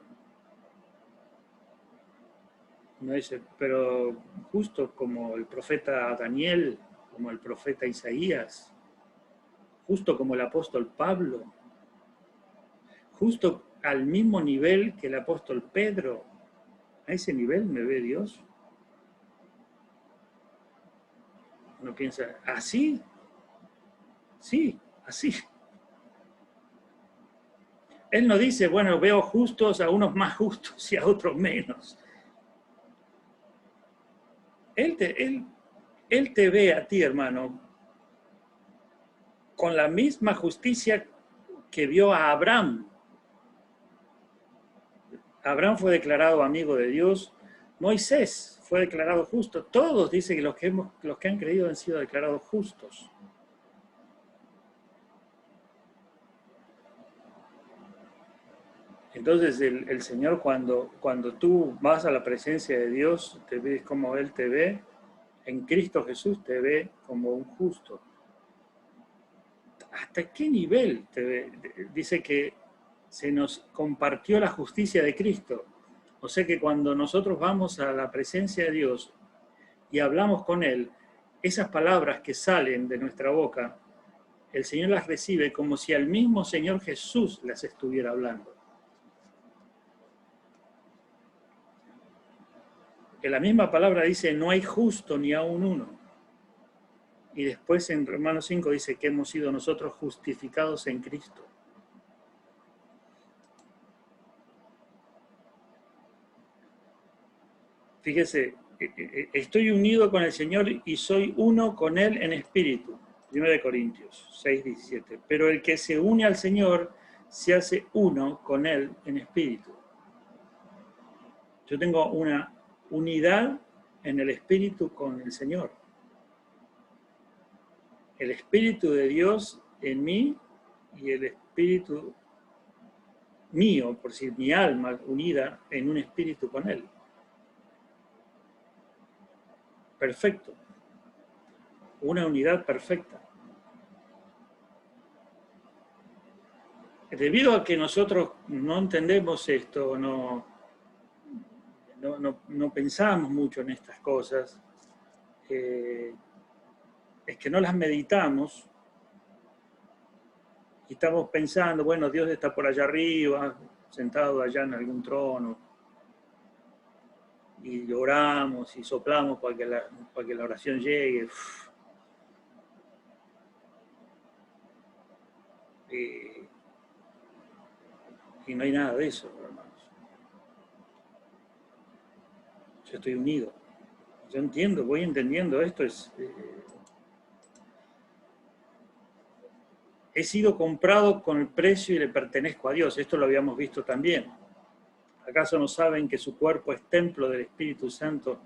No dice, pero justo como el profeta Daniel, como el profeta Isaías, justo como el apóstol Pablo, justo al mismo nivel que el apóstol Pedro. ¿A ese nivel me ve Dios? Uno piensa, ¿así? Sí, así. Él no dice, bueno, veo justos a unos más justos y a otros menos. Él te ve a ti, hermano, con la misma justicia que vio a Abraham. Abraham fue declarado amigo de Dios, Moisés fue declarado justo, todos dicen que los que han creído han sido declarados justos. Entonces el Señor cuando tú vas a la presencia de Dios, te ves como Él te ve, en Cristo Jesús te ve como un justo. ¿Hasta qué nivel te ve? Dice que se nos compartió la justicia de Cristo. O sea que cuando nosotros vamos a la presencia de Dios y hablamos con Él, esas palabras que salen de nuestra boca, el Señor las recibe como si al mismo Señor Jesús las estuviera hablando. Que la misma palabra dice, no hay justo ni aun uno. Y después en Romanos 5 dice que hemos sido nosotros justificados en Cristo. Fíjese, estoy unido con el Señor y soy uno con Él en espíritu. 1 Corintios 6:17. Pero el que se une al Señor se hace uno con Él en espíritu. Yo tengo una unidad en el espíritu con el Señor. El espíritu de Dios en mí y el espíritu mío, por decir, mi alma unida en un espíritu con Él. Perfecto. Una unidad perfecta. Debido a que nosotros no entendemos esto, no pensamos mucho en estas cosas, es que no las meditamos y estamos pensando, bueno, Dios está por allá arriba, sentado allá en algún trono, y oramos y soplamos para que la oración llegue. Y no hay nada de eso, hermanos. Yo estoy unido. Yo entiendo, voy entendiendo esto. He sido comprado con el precio y le pertenezco a Dios. Esto lo habíamos visto también. ¿Acaso no saben que su cuerpo es templo del Espíritu Santo,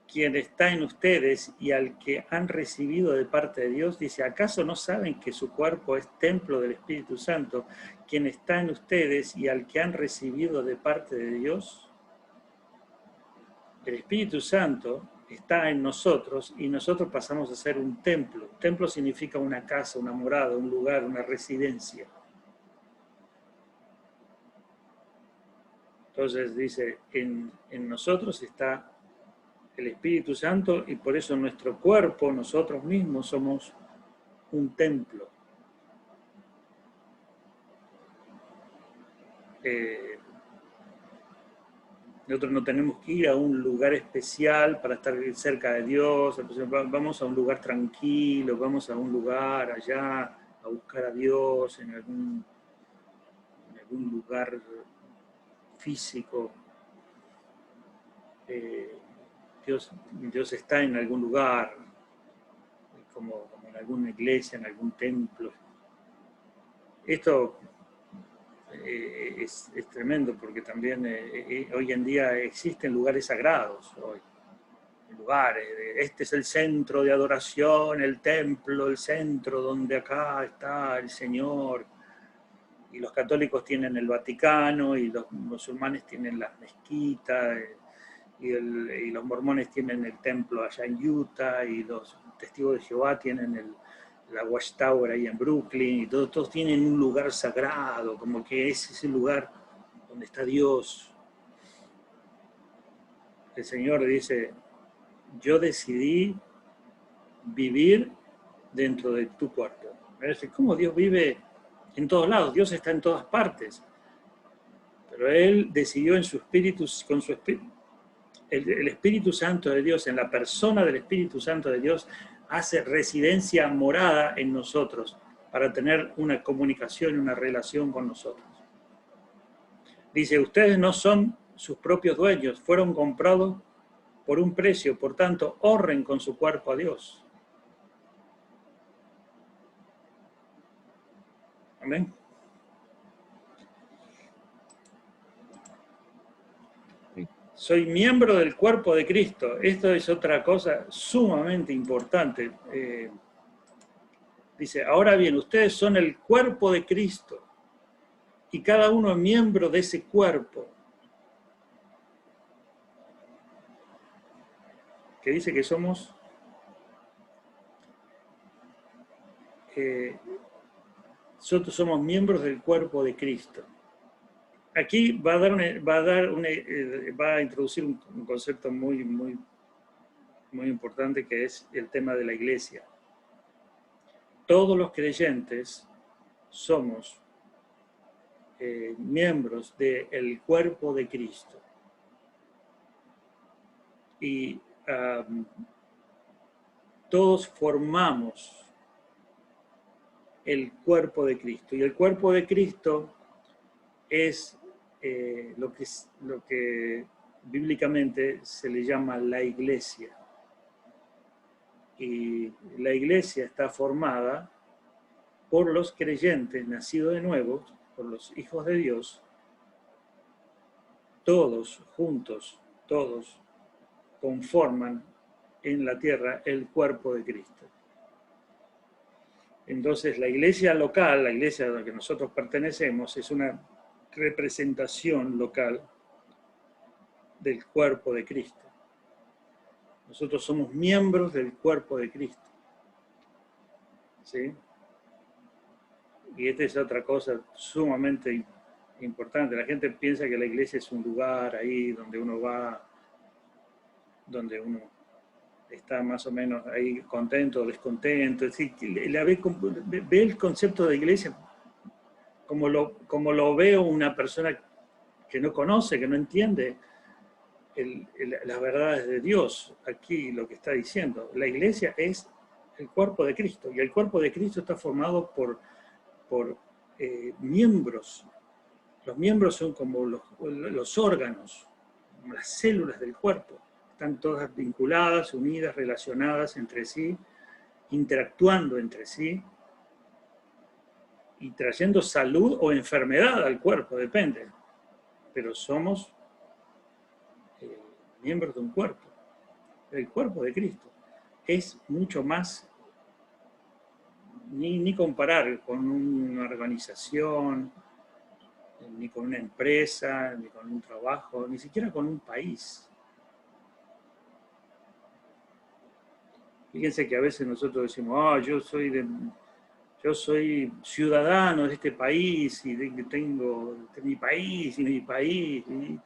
quien está en ustedes y al que han recibido de parte de Dios? Dice, ¿acaso no saben que su cuerpo es templo del Espíritu Santo, quien está en ustedes y al que han recibido de parte de Dios? El Espíritu Santo está en nosotros y nosotros pasamos a ser un templo. Templo significa una casa, una morada, un lugar, una residencia. Entonces dice, en nosotros está el Espíritu Santo y por eso nuestro cuerpo, nosotros mismos somos un templo. Nosotros no tenemos que ir a un lugar especial para estar cerca de Dios, vamos a un lugar tranquilo, vamos a un lugar allá a buscar a Dios en algún lugar físico. Dios está en algún lugar, como en alguna iglesia, en algún templo. Esto es tremendo porque también hoy en día existen lugares sagrados hoy. Lugares, este es el centro de adoración, el templo, el centro donde acá está el Señor. Y los católicos tienen el Vaticano y los musulmanes tienen las mezquitas y los mormones tienen el templo allá en Utah y los testigos de Jehová tienen la Watchtower ahí en Brooklyn y todos tienen un lugar sagrado, como que ese es el lugar donde está Dios. El Señor dice, yo decidí vivir dentro de tu cuerpo. ¿Cómo Dios vive en todos lados? Dios está en todas partes. Pero Él decidió en su espíritu, con su espíritu, el Espíritu Santo de Dios, en la persona del Espíritu Santo de Dios, hace residencia morada en nosotros para tener una comunicación y una relación con nosotros. Dice, ustedes no son sus propios dueños, fueron comprados por un precio, por tanto, honren con su cuerpo a Dios. Amén. Soy miembro del cuerpo de Cristo. Esto es otra cosa sumamente importante. Dice, ahora bien, ustedes son el cuerpo de Cristo y cada uno es miembro de ese cuerpo. Que dice que somos nosotros somos miembros del cuerpo de Cristo. Aquí va a introducir un concepto muy importante, que es el tema de la iglesia. Todos los creyentes somos miembros del cuerpo de Cristo. Y todos formamos el cuerpo de Cristo. Y el cuerpo de Cristo es lo que bíblicamente se le llama la iglesia. Y la iglesia está formada por los creyentes nacidos de nuevo, por los hijos de Dios, todos juntos, todos conforman en la tierra el cuerpo de Cristo. Entonces la iglesia local, la iglesia a la que nosotros pertenecemos, es una representación local del cuerpo de Cristo. Nosotros somos miembros del cuerpo de Cristo. ¿Sí? Y esta es otra cosa sumamente importante. La gente piensa que la iglesia es un lugar ahí donde uno va, donde uno está más o menos ahí contento o descontento. Es decir, ve el concepto de iglesia como lo ve una persona que no conoce, que no entiende las verdades de Dios. Aquí lo que está diciendo, la iglesia es el cuerpo de Cristo, y el cuerpo de Cristo está formado por miembros. Los miembros son como los órganos, como las células del cuerpo. Están todas vinculadas, unidas, relacionadas entre sí, interactuando entre sí y trayendo salud o enfermedad al cuerpo, depende. Pero somos miembros de un cuerpo, el cuerpo de Cristo. Es mucho más, ni comparar con una organización, ni con una empresa, ni con un trabajo, ni siquiera con un país. Fíjense que a veces nosotros decimos, yo soy ciudadano de este país, y tengo mi país, y mi país. Y,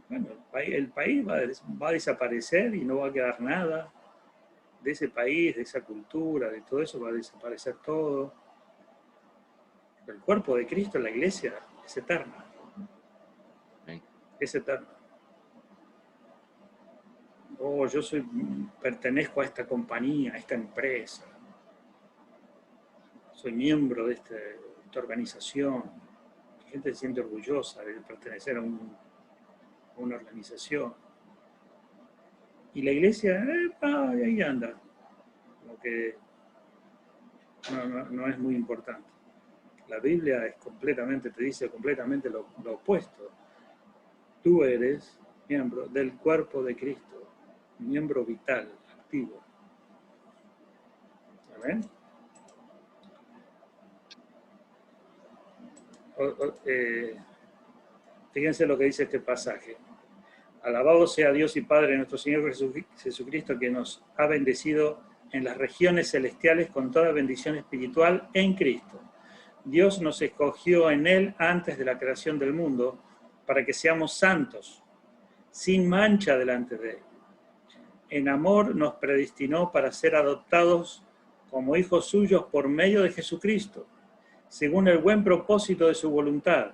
bueno, el país va a desaparecer y no va a quedar nada de ese país, de esa cultura, de todo eso, va a desaparecer todo. El cuerpo de Cristo, la iglesia, es eterna. Es eterna. Yo pertenezco a esta compañía, a esta empresa. Soy miembro de esta organización. La gente se siente orgullosa de pertenecer a una organización. Y la iglesia, ahí anda. Como que no es muy importante. La Biblia te dice completamente lo opuesto. Tú eres miembro del cuerpo de Cristo, miembro vital, activo. ¿Amén? Fíjense lo que dice este pasaje. Alabado sea Dios y Padre de nuestro Señor Jesucristo, que nos ha bendecido en las regiones celestiales con toda bendición espiritual en Cristo. Dios nos escogió en Él antes de la creación del mundo para que seamos santos, sin mancha delante de Él. En amor nos predestinó para ser adoptados como hijos suyos por medio de Jesucristo, según el buen propósito de su voluntad,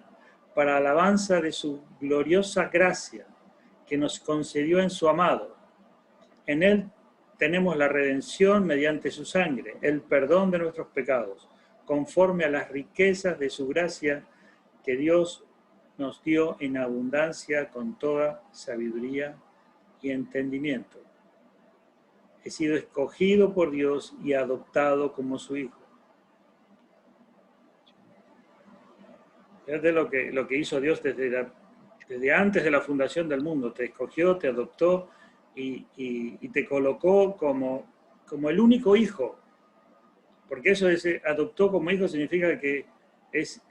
para alabanza de su gloriosa gracia que nos concedió en su amado. En él tenemos la redención mediante su sangre, el perdón de nuestros pecados, conforme a las riquezas de su gracia que Dios nos dio en abundancia con toda sabiduría y entendimiento. He sido escogido por Dios y adoptado como su hijo. Fíjate lo que hizo Dios desde antes de la fundación del mundo. Te escogió, te adoptó y te colocó como el único hijo. Porque eso de adoptó como hijo significa que es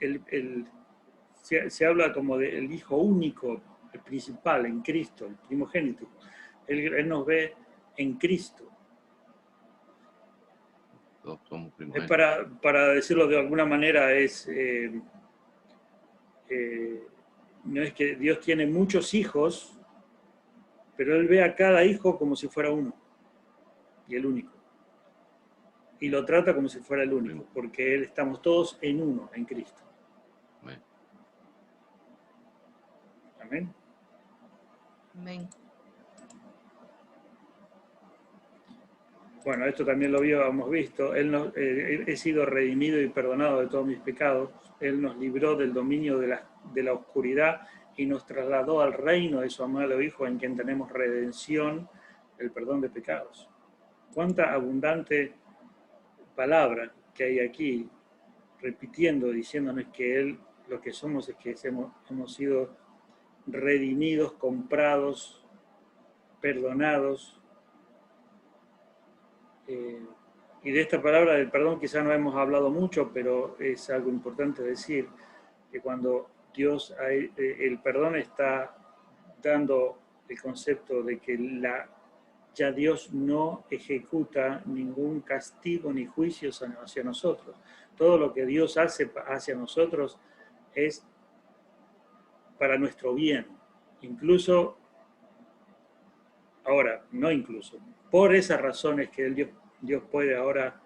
se habla como del hijo único, el principal, en Cristo, el primogénito. Él nos ve en Cristo. Para decirlo de alguna manera, no es que Dios tiene muchos hijos, pero Él ve a cada hijo como si fuera uno, y el único. Y lo trata como si fuera el único, porque estamos todos en uno, en Cristo. Amén. Amén. Amén. Bueno, esto también lo habíamos visto. He sido redimido y perdonado de todos mis pecados. Él nos libró del dominio de la oscuridad y nos trasladó al reino de su amado Hijo, en quien tenemos redención, el perdón de pecados. Cuánta abundante palabra que hay aquí, repitiendo, diciéndonos que Él, lo que somos es que hemos sido redimidos, comprados, perdonados. Y de esta palabra del perdón quizá no hemos hablado mucho, pero es algo importante decir, que cuando Dios, el perdón está dando el concepto de que ya Dios no ejecuta ningún castigo ni juicio hacia nosotros. Todo lo que Dios hace hacia nosotros es para nuestro bien. Incluso, ahora, no incluso, por esas razones que Dios puede ahora,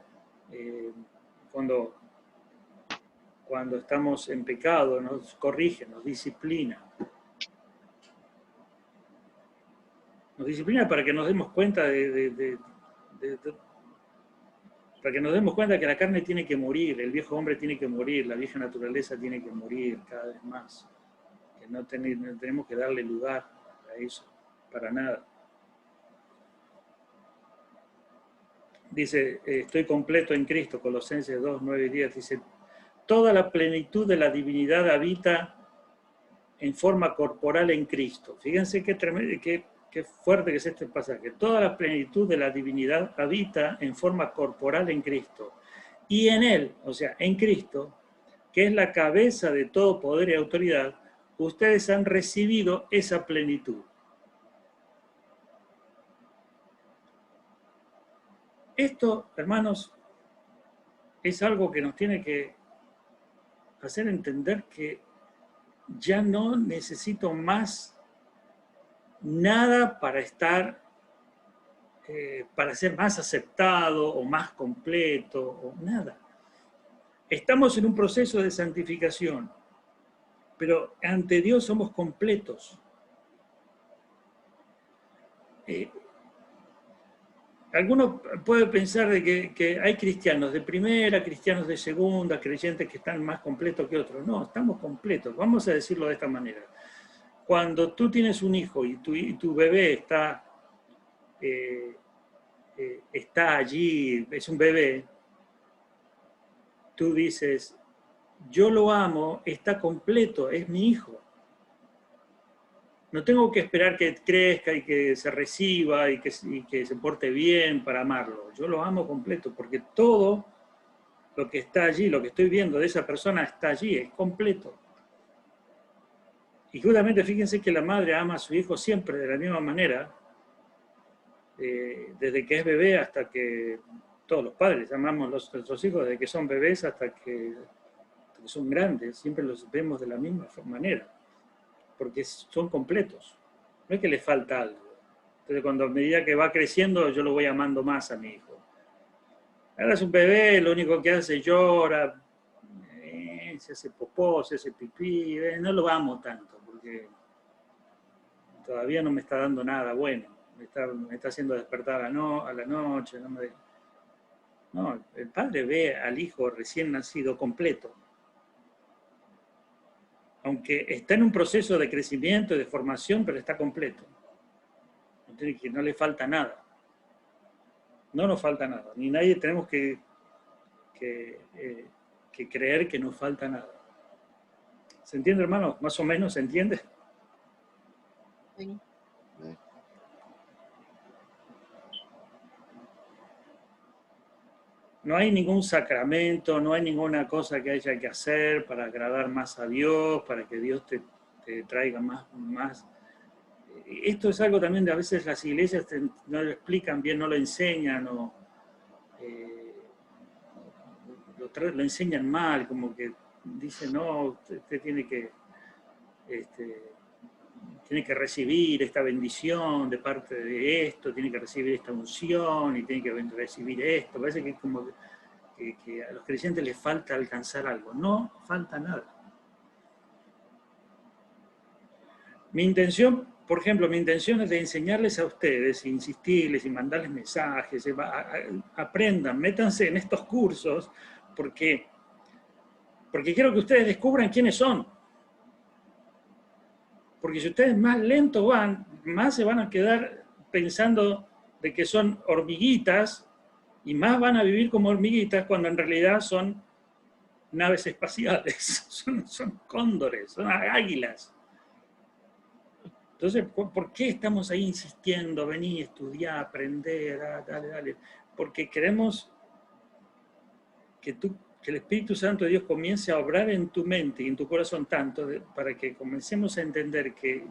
cuando estamos en pecado, nos corrige, nos disciplina. Nos disciplina para que nos demos cuenta para que nos demos cuenta que la carne tiene que morir, el viejo hombre tiene que morir, la vieja naturaleza tiene que morir cada vez más. Que no tenemos que darle lugar a eso, para nada. Dice, estoy completo en Cristo, Colosenses 2, 9 y 10, dice, toda la plenitud de la divinidad habita en forma corporal en Cristo. Fíjense qué fuerte que es este pasaje. Toda la plenitud de la divinidad habita en forma corporal en Cristo. Y en Él, o sea, en Cristo, que es la cabeza de todo poder y autoridad, ustedes han recibido esa plenitud. Esto, hermanos, es algo que nos tiene que hacer entender que ya no necesito más nada para estar, para ser más aceptado o más completo, o nada. Estamos en un proceso de santificación, pero ante Dios somos completos. Algunos pueden pensar de que hay cristianos de primera, cristianos de segunda, creyentes que están más completos que otros. No, estamos completos. Vamos a decirlo de esta manera. Cuando tú tienes un hijo y tu bebé está allí, es un bebé, tú dices, yo lo amo, está completo, es mi hijo. No tengo que esperar que crezca y que se reciba y que se porte bien para amarlo. Yo lo amo completo porque todo lo que está allí, lo que estoy viendo de esa persona está allí, es completo. Y justamente fíjense que la madre ama a su hijo siempre de la misma manera, desde que es bebé hasta que todos los padres amamos a nuestros hijos desde que son bebés hasta que son grandes, siempre los vemos de la misma manera, porque son completos, no es que les falta algo. Entonces cuando a medida que va creciendo yo lo voy amando más a mi hijo. Ahora es un bebé, lo único que hace llora, se hace popó, se hace pipí, no lo amo tanto, porque todavía no me está dando nada bueno. Me está haciendo despertar a la noche. No, el padre ve al hijo recién nacido completo. Aunque está en un proceso de crecimiento y de formación, pero está completo. No le falta nada. No nos falta nada. Ni nadie tenemos que creer que nos falta nada. ¿Se entiende, hermano? ¿Más o menos se entiende? Sí. No hay ningún sacramento, no hay ninguna cosa que haya que hacer para agradar más a Dios, para que Dios te traiga más. Esto es algo también de a veces las iglesias no lo explican bien, no lo enseñan, o lo enseñan mal, como que dicen, no, usted tiene que recibir esta bendición de parte de esto, tiene que recibir esta unción y tiene que recibir esto. Parece que es como que a los creyentes les falta alcanzar algo. No falta nada. Mi intención, por ejemplo, mi intención es de enseñarles a ustedes, insistirles y mandarles mensajes, aprendan, métanse en estos cursos, porque quiero que ustedes descubran quiénes son. Porque si ustedes más lento van, más se van a quedar pensando de que son hormiguitas y más van a vivir como hormiguitas cuando en realidad son naves espaciales, son cóndores, son águilas. Entonces, ¿por qué estamos ahí insistiendo? Vení, estudiar, aprender, dale. Porque queremos que el Espíritu Santo de Dios comience a obrar en tu mente y en tu corazón tanto para que comencemos a entender que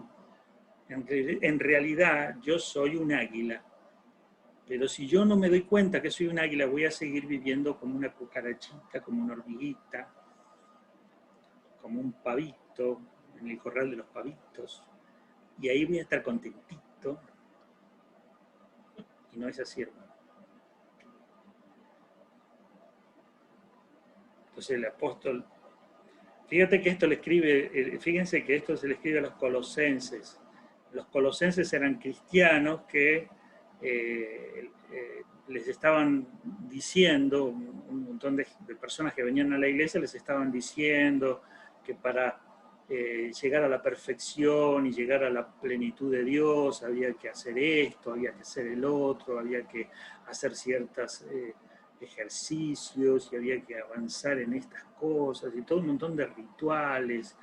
en realidad yo soy un águila. Pero si yo no me doy cuenta que soy un águila, voy a seguir viviendo como una cucarachita, como una hormiguita, como un pavito, en el corral de los pavitos. Y ahí voy a estar contentito. Y no es así, hermano. Entonces el apóstol, fíjate que esto le escribe, fíjense que esto se le escribe a los colosenses. Los colosenses eran cristianos que les estaban diciendo, un montón de personas que venían a la iglesia les estaban diciendo que para llegar a la perfección y llegar a la plenitud de Dios había que hacer esto, había que hacer el otro, había que hacer ciertos ejercicios y había que avanzar en estas cosas y todo un montón de rituales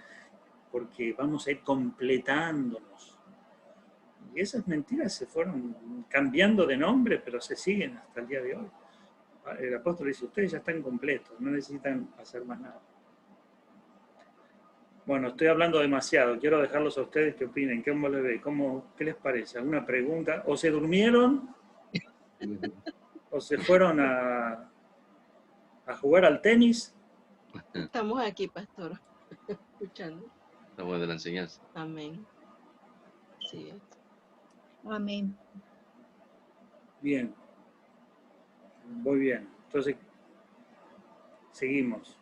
porque vamos a ir completándonos. Y esas mentiras se fueron cambiando de nombre, pero se siguen hasta el día de hoy. El apóstol dice, ustedes ya están completos, no necesitan hacer más nada. Bueno, estoy hablando demasiado, quiero dejarlos a ustedes que opinen, ¿qué les parece? ¿Alguna pregunta? ¿O se durmieron? ¿O se fueron a jugar al tenis? Estamos aquí, pastor, escuchando. Estamos de la enseñanza. Amén. Sí. Amén. Bien. Muy bien. Entonces, seguimos.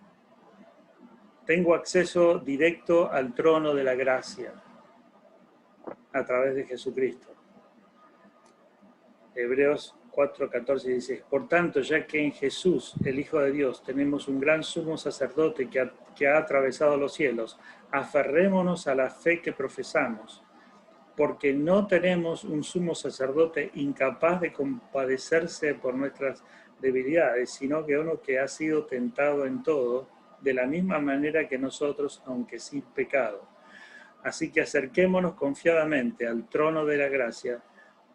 Tengo acceso directo al trono de la gracia a través de Jesucristo. Hebreos 4:14 dice, por tanto, ya que en Jesús, el Hijo de Dios, tenemos un gran sumo sacerdote que ha atravesado los cielos, aferrémonos a la fe que profesamos, porque no tenemos un sumo sacerdote incapaz de compadecerse por nuestras debilidades, sino que uno que ha sido tentado en todo, de la misma manera que nosotros, aunque sin pecado. Así que acerquémonos confiadamente al trono de la gracia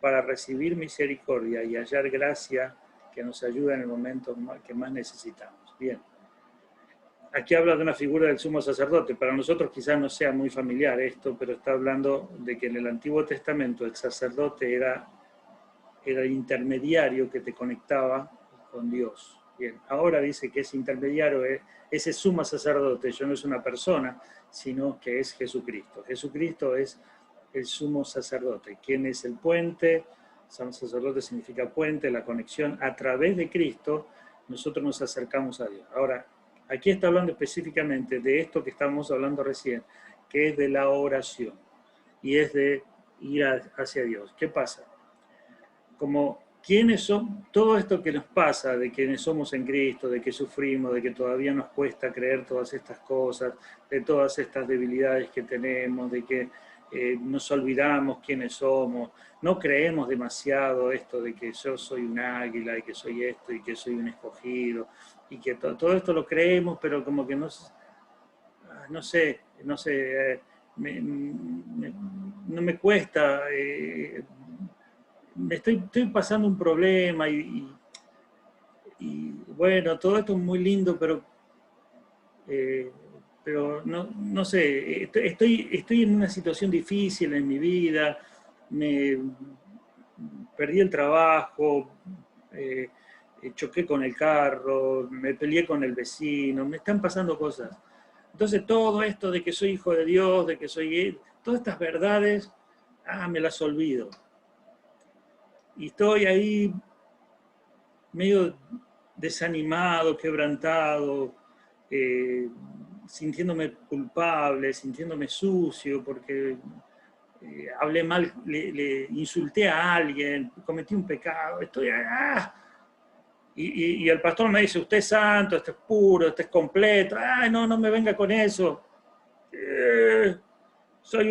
para recibir misericordia y hallar gracia que nos ayude en el momento que más necesitamos. Bien. Aquí habla de una figura del sumo sacerdote. Para nosotros quizás no sea muy familiar esto, pero está hablando de que en el Antiguo Testamento el sacerdote era el intermediario que te conectaba con Dios. Bien, ahora dice que ese intermediario, ese sumo sacerdote, ya no es una persona, sino que es Jesucristo. Jesucristo es el sumo sacerdote. ¿Quién es el puente? Sumo sacerdote significa puente, la conexión a través de Cristo nosotros nos acercamos a Dios. Ahora, aquí está hablando específicamente de esto que estábamos hablando recién, que es de la oración y es de ir hacia Dios. ¿Qué pasa? Como quiénes son, todo esto que nos pasa, de quienes somos en Cristo, de que sufrimos, de que todavía nos cuesta creer todas estas cosas, de todas estas debilidades que tenemos, de que nos olvidamos quiénes somos, no creemos demasiado esto de que yo soy un águila y que soy esto y que soy un escogido y que todo esto lo creemos, pero como que no sé, no me cuesta, estoy pasando un problema y bueno, todo esto es muy lindo, pero no sé, estoy en una situación difícil en mi vida, me perdí el trabajo, eh, choqué con el carro, me peleé con el vecino, me están pasando cosas. Entonces todo esto de que soy hijo de Dios, de que soy él, todas estas verdades, me las olvido. Y estoy ahí medio desanimado, quebrantado, sintiéndome culpable, sintiéndome sucio, porque hablé mal, le insulté a alguien, cometí un pecado, estoy... Y el pastor me dice, usted es santo, usted es puro, usted es completo, no me venga con eso. Soy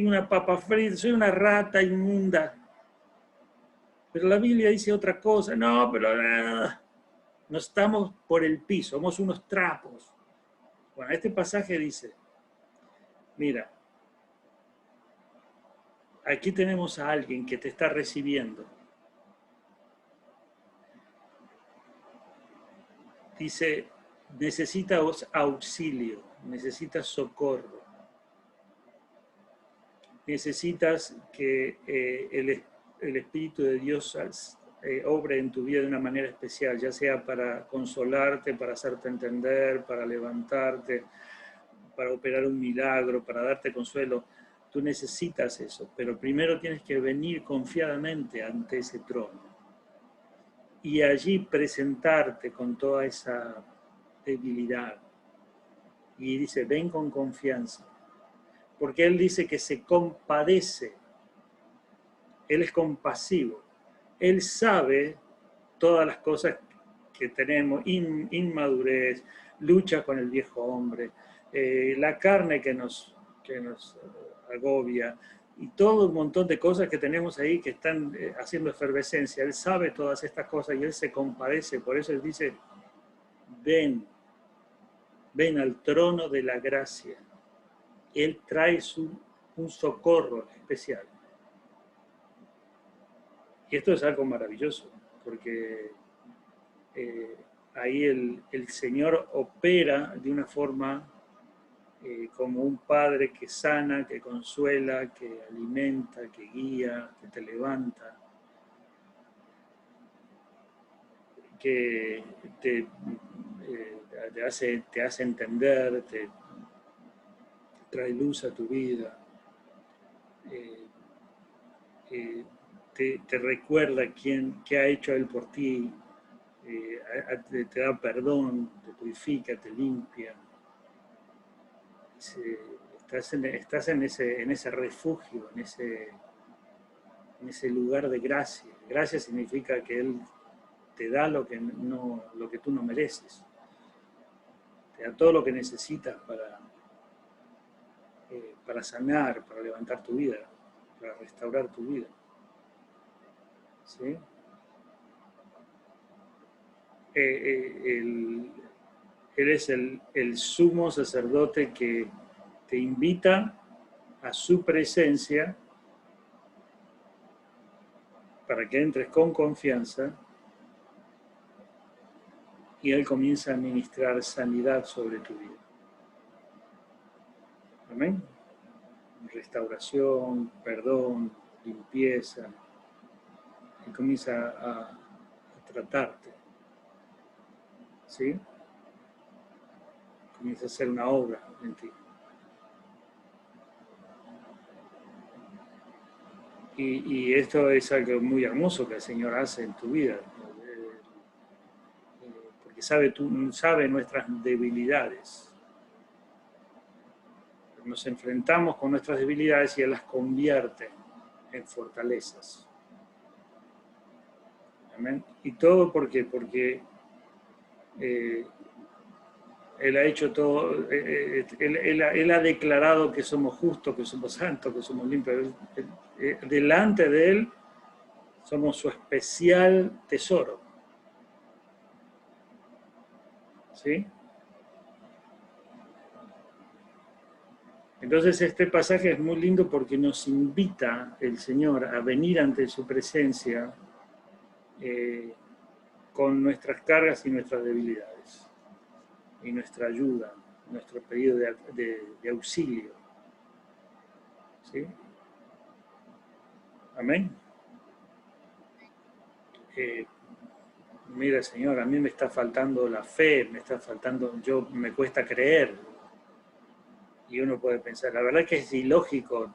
una papa frita, soy una rata inmunda. Pero la Biblia dice otra cosa. No, pero no estamos por el piso, somos unos trapos. Bueno, este pasaje dice, mira, aquí tenemos a alguien que te está recibiendo. Dice, necesitas auxilio, necesitas socorro, necesitas que el Espíritu de Dios obre en tu vida de una manera especial, ya sea para consolarte, para hacerte entender, para levantarte, para operar un milagro, para darte consuelo. Tú necesitas eso, pero primero tienes que venir confiadamente ante ese trono y allí presentarte con toda esa debilidad. Y dice, ven con confianza, porque Él dice que se compadece, Él es compasivo, Él sabe todas las cosas que tenemos, inmadurez, lucha con el viejo hombre, la carne que nos agobia, y todo un montón de cosas que tenemos ahí que están haciendo efervescencia. Él sabe todas estas cosas y Él se compadece, por eso Él dice, ven al trono de la gracia. Él trae un socorro especial. Y esto es algo maravilloso, porque ahí el Señor opera de una forma como un padre que sana, que consuela, que alimenta, que guía, que te levanta, que te hace entender, te trae luz a tu vida, te recuerda qué ha hecho Él por ti, te da perdón, te purifica, te limpia. Estás en ese refugio, en ese lugar de gracia. Gracia significa que Él te da lo que tú no mereces. Te da todo lo que necesitas para sanar, para levantar tu vida, para restaurar tu vida. ¿Sí? Él es el sumo sacerdote que te invita a su presencia para que entres con confianza y Él comienza a ministrar sanidad sobre tu vida. Amén. Restauración, perdón, limpieza. Él comienza a tratarte. ¿Sí? Comienza a hacer una obra en ti. Y esto es algo muy hermoso que el Señor hace en tu vida. sabe nuestras debilidades. Nos enfrentamos con nuestras debilidades y Él las convierte en fortalezas. Amén. Y todo porque Él ha hecho todo, él ha declarado que somos justos, que somos santos, que somos limpios. Delante de Él somos su especial tesoro. ¿Sí? Entonces este pasaje es muy lindo porque nos invita el Señor a venir ante su presencia con nuestras cargas y nuestras debilidades, y nuestra ayuda, nuestro pedido de auxilio. ¿Sí? Amén. Mira, Señor, a mí me está faltando la fe, me cuesta creer. Y uno puede pensar, la verdad que es ilógico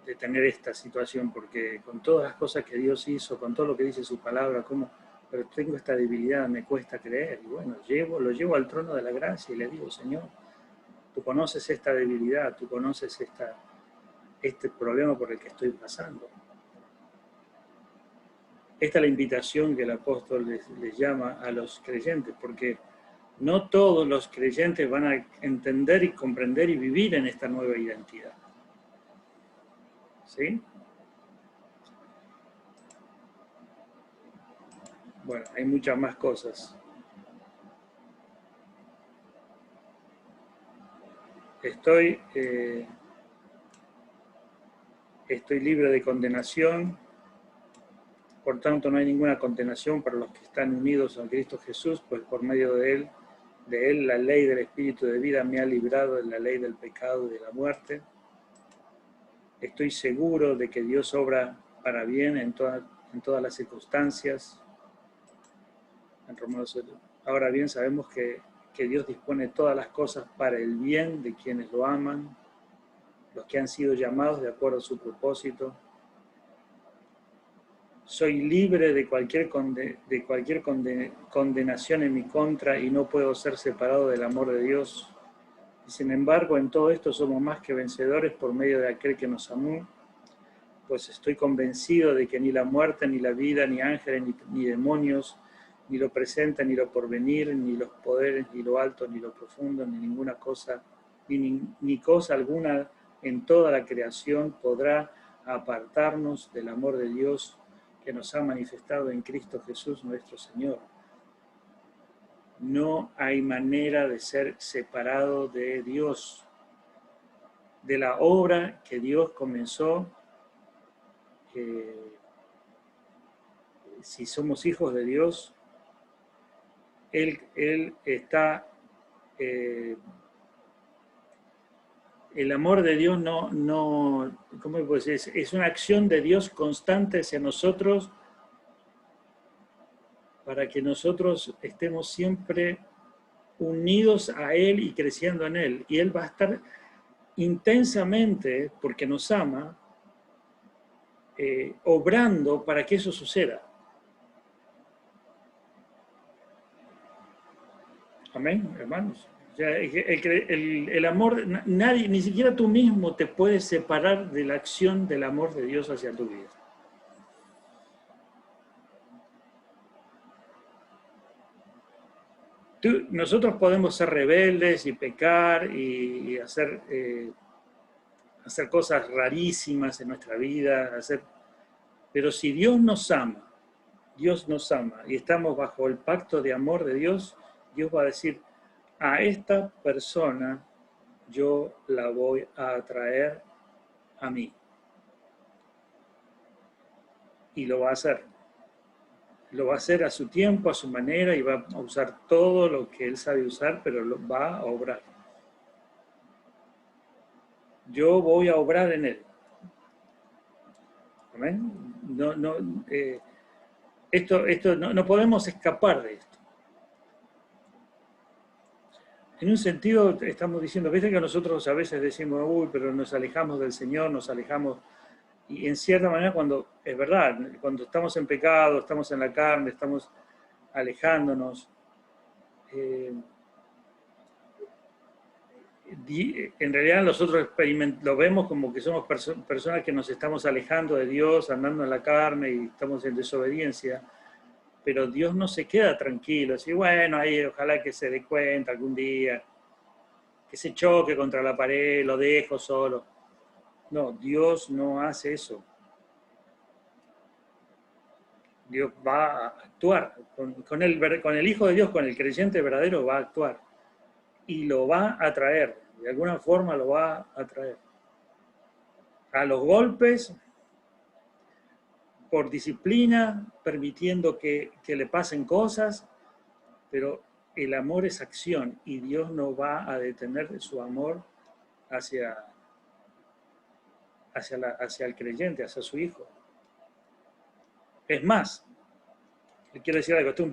de tener esta situación, porque con todas las cosas que Dios hizo, con todo lo que dice su palabra, pero tengo esta debilidad, me cuesta creer. Y bueno, lo llevo al trono de la gracia y le digo, Señor, tú conoces esta debilidad, tú conoces este problema por el que estoy pasando. Esta es la invitación que el apóstol les llama a los creyentes, porque no todos los creyentes van a entender y comprender y vivir en esta nueva identidad. ¿Sí? Bueno, hay muchas más cosas. Estoy libre de condenación, por tanto no hay ninguna condenación para los que están unidos a Cristo Jesús, pues por medio de Él la ley del Espíritu de vida me ha librado de la ley del pecado y de la muerte. Estoy seguro de que Dios obra para bien en todas las circunstancias. En Romanos, ahora bien, sabemos que Dios dispone todas las cosas para el bien de quienes lo aman, los que han sido llamados de acuerdo a su propósito. Soy libre de cualquier condenación en mi contra y no puedo ser separado del amor de Dios. Y sin embargo, en todo esto somos más que vencedores por medio de aquel que nos amó, pues estoy convencido de que ni la muerte, ni la vida, ni ángeles, ni demonios, ni lo presente, ni lo porvenir, ni los poderes, ni lo alto, ni lo profundo, ni ninguna cosa, ni cosa alguna en toda la creación podrá apartarnos del amor de Dios que nos ha manifestado en Cristo Jesús nuestro Señor. No hay manera de ser separado de Dios, de la obra que Dios comenzó. Si somos hijos de Dios, Él está... el amor de Dios ¿cómo puedo decir? Es una acción de Dios constante hacia nosotros para que nosotros estemos siempre unidos a Él y creciendo en Él. Y Él va a estar intensamente, porque nos ama, obrando para que eso suceda. Amén, hermanos. O sea, el amor, nadie, ni siquiera tú mismo te puedes separar de la acción del amor de Dios hacia tu vida. Nosotros podemos ser rebeldes y pecar y hacer cosas rarísimas en nuestra vida, pero si Dios nos ama y estamos bajo el pacto de amor de Dios, Dios va a decir, a esta persona yo la voy a atraer a mí. Y lo va a hacer. Lo va a hacer a su tiempo, a su manera, y va a usar todo lo que Él sabe usar, pero lo va a obrar. Yo voy a obrar en Él. ¿Amén? No podemos escapar de esto. En un sentido, estamos diciendo, viste que nosotros a veces decimos, uy, pero nos alejamos del Señor, nos alejamos, y en cierta manera, es verdad, cuando estamos en pecado, estamos en la carne, estamos alejándonos, en realidad nosotros lo vemos como que somos personas que nos estamos alejando de Dios, andando en la carne y estamos en desobediencia, pero Dios no se queda tranquilo, así bueno, ahí ojalá que se dé cuenta algún día, que se choque contra la pared, lo dejo solo. No, Dios no hace eso. Dios va a actuar. Con el Hijo de Dios, con el creyente verdadero, va a actuar. Y lo va a traer. De alguna forma lo va a traer. A los golpes, por disciplina, permitiendo que le pasen cosas, pero el amor es acción y Dios no va a detener su amor hacia el creyente, hacia su Hijo. Es más, le quiero decir algo, esto es un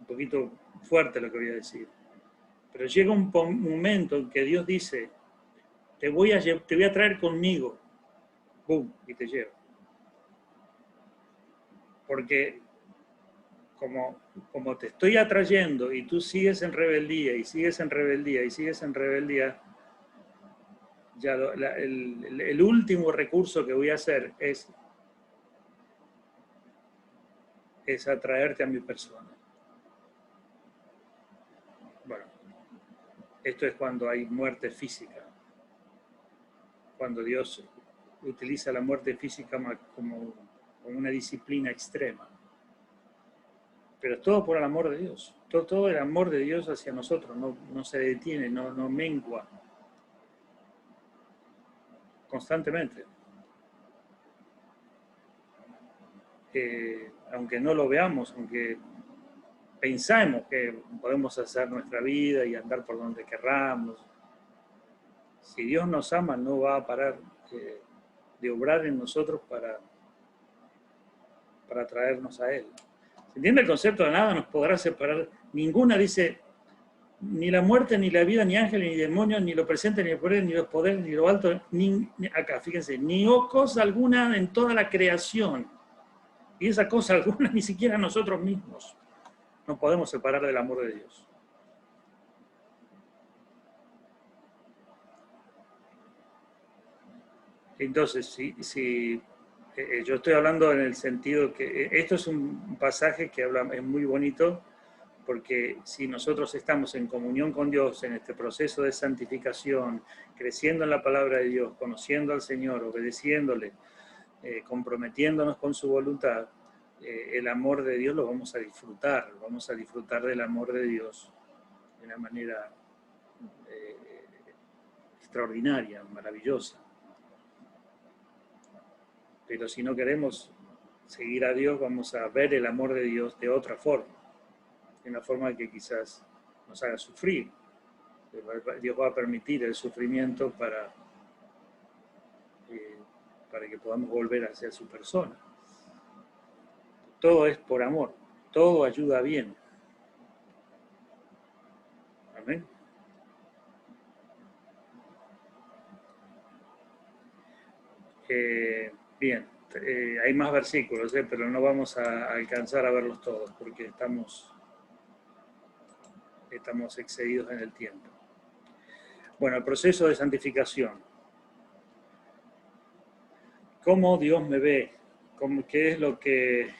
poquito fuerte lo que voy a decir, pero llega un momento en que Dios dice, te voy a traer conmigo, ¡pum!, y te llevo. Porque como te estoy atrayendo y tú sigues en rebeldía, y sigues en rebeldía, y sigues en rebeldía, ya el último recurso que voy a hacer es atraerte a mi persona. Bueno, esto es cuando hay muerte física, cuando Dios utiliza la muerte física como una disciplina extrema. Pero es todo por el amor de Dios, todo el amor de Dios hacia nosotros, no se detiene, no mengua, constantemente. Aunque no lo veamos, aunque pensamos que podemos hacer nuestra vida y andar por donde querramos, si Dios nos ama, no va a parar de obrar en nosotros para traernos a Él. ¿Se entiende el concepto? De nada nos podrá separar. Ninguna dice, ni la muerte, ni la vida, ni ángeles, ni demonios, ni lo presente, ni lo poder, ni los poderes, ni lo alto, acá, fíjense, ni cosa alguna en toda la creación. Y esa cosa alguna ni siquiera nosotros mismos nos podemos separar del amor de Dios. Entonces, si yo estoy hablando en el sentido que esto es un pasaje que es muy bonito, porque si nosotros estamos en comunión con Dios en este proceso de santificación, creciendo en la palabra de Dios, conociendo al Señor, obedeciéndole, comprometiéndonos con su voluntad, el amor de Dios lo vamos a disfrutar del amor de Dios de una manera extraordinaria, maravillosa. Pero si no queremos seguir a Dios, vamos a ver el amor de Dios de otra forma, de una forma que quizás nos haga sufrir. Dios va a permitir el sufrimiento para que podamos volver hacia su persona. Todo es por amor, todo ayuda bien. Amén. Bien, hay más versículos, pero no vamos a alcanzar a verlos todos porque estamos excedidos en el tiempo. Bueno, el proceso de santificación. ¿Cómo Dios me ve? ¿Qué es lo que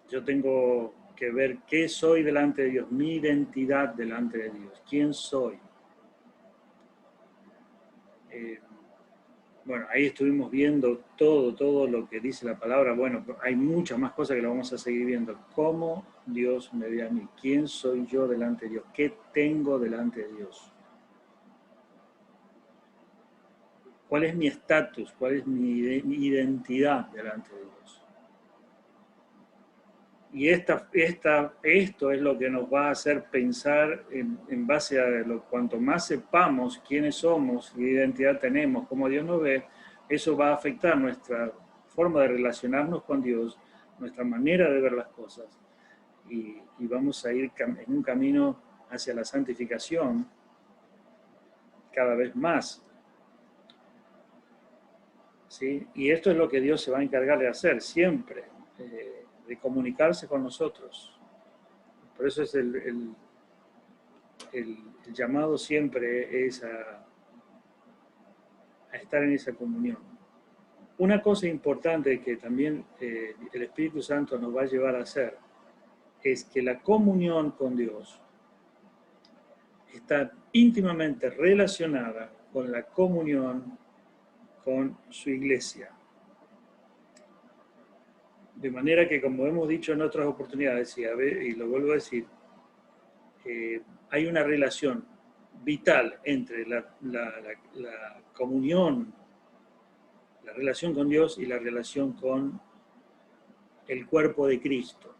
yo tengo que ver? ¿Qué soy delante de Dios? Mi identidad delante de Dios. ¿Quién soy? Bueno, ahí estuvimos viendo todo lo que dice la palabra. Bueno, hay muchas más cosas que lo vamos a seguir viendo. ¿Cómo Dios me ve a mí? ¿Quién soy yo delante de Dios? ¿Qué tengo delante de Dios? ¿Cuál es mi estatus? ¿Cuál es mi identidad delante de Dios? Y esto es lo que nos va a hacer pensar en base a cuanto más sepamos quiénes somos, qué identidad tenemos, cómo Dios nos ve, eso va a afectar nuestra forma de relacionarnos con Dios, nuestra manera de ver las cosas. Y vamos a ir en un camino hacia la santificación cada vez más. ¿Sí? Y esto es lo que Dios se va a encargar de hacer siempre. de comunicarse con nosotros. Por eso es el llamado siempre es a estar en esa comunión. Una cosa importante que también el Espíritu Santo nos va a llevar a hacer es que la comunión con Dios está íntimamente relacionada con la comunión con su iglesia. De manera que, como hemos dicho en otras oportunidades, y lo vuelvo a decir, hay una relación vital entre la comunión, la relación con Dios y la relación con el cuerpo de Cristo.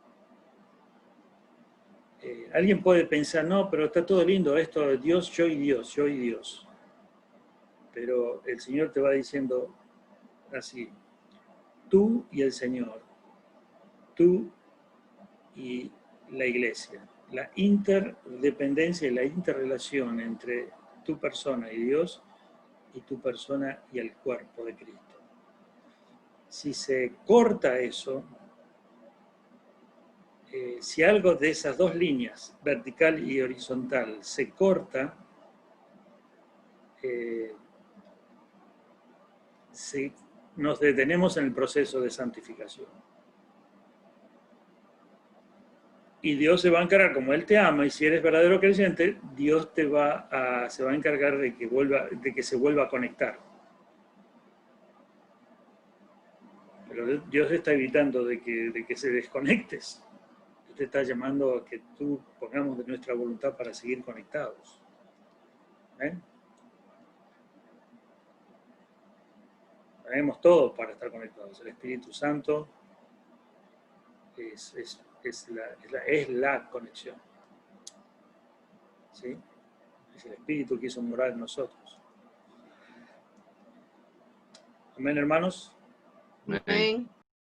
Alguien puede pensar, no, pero está todo lindo esto de Dios, yo y Dios, yo y Dios. Pero el Señor te va diciendo así, tú y el Señor, tú y la iglesia. La interdependencia y la interrelación entre tu persona y Dios y tu persona y el cuerpo de Cristo. Si se corta eso, si algo de esas dos líneas, vertical y horizontal, se corta, nos detenemos en el proceso de santificación. Y Dios se va a encargar, como Él te ama, y si eres verdadero creyente, Dios se va a encargar de que se vuelva a conectar. Pero Dios está evitando de que se desconectes. Dios te está llamando a que tú pongamos de nuestra voluntad para seguir conectados. Tenemos todo para estar conectados. El Espíritu Santo es la conexión. ¿Sí? Es el Espíritu que hizo morar en nosotros. Amén, hermanos. Amén.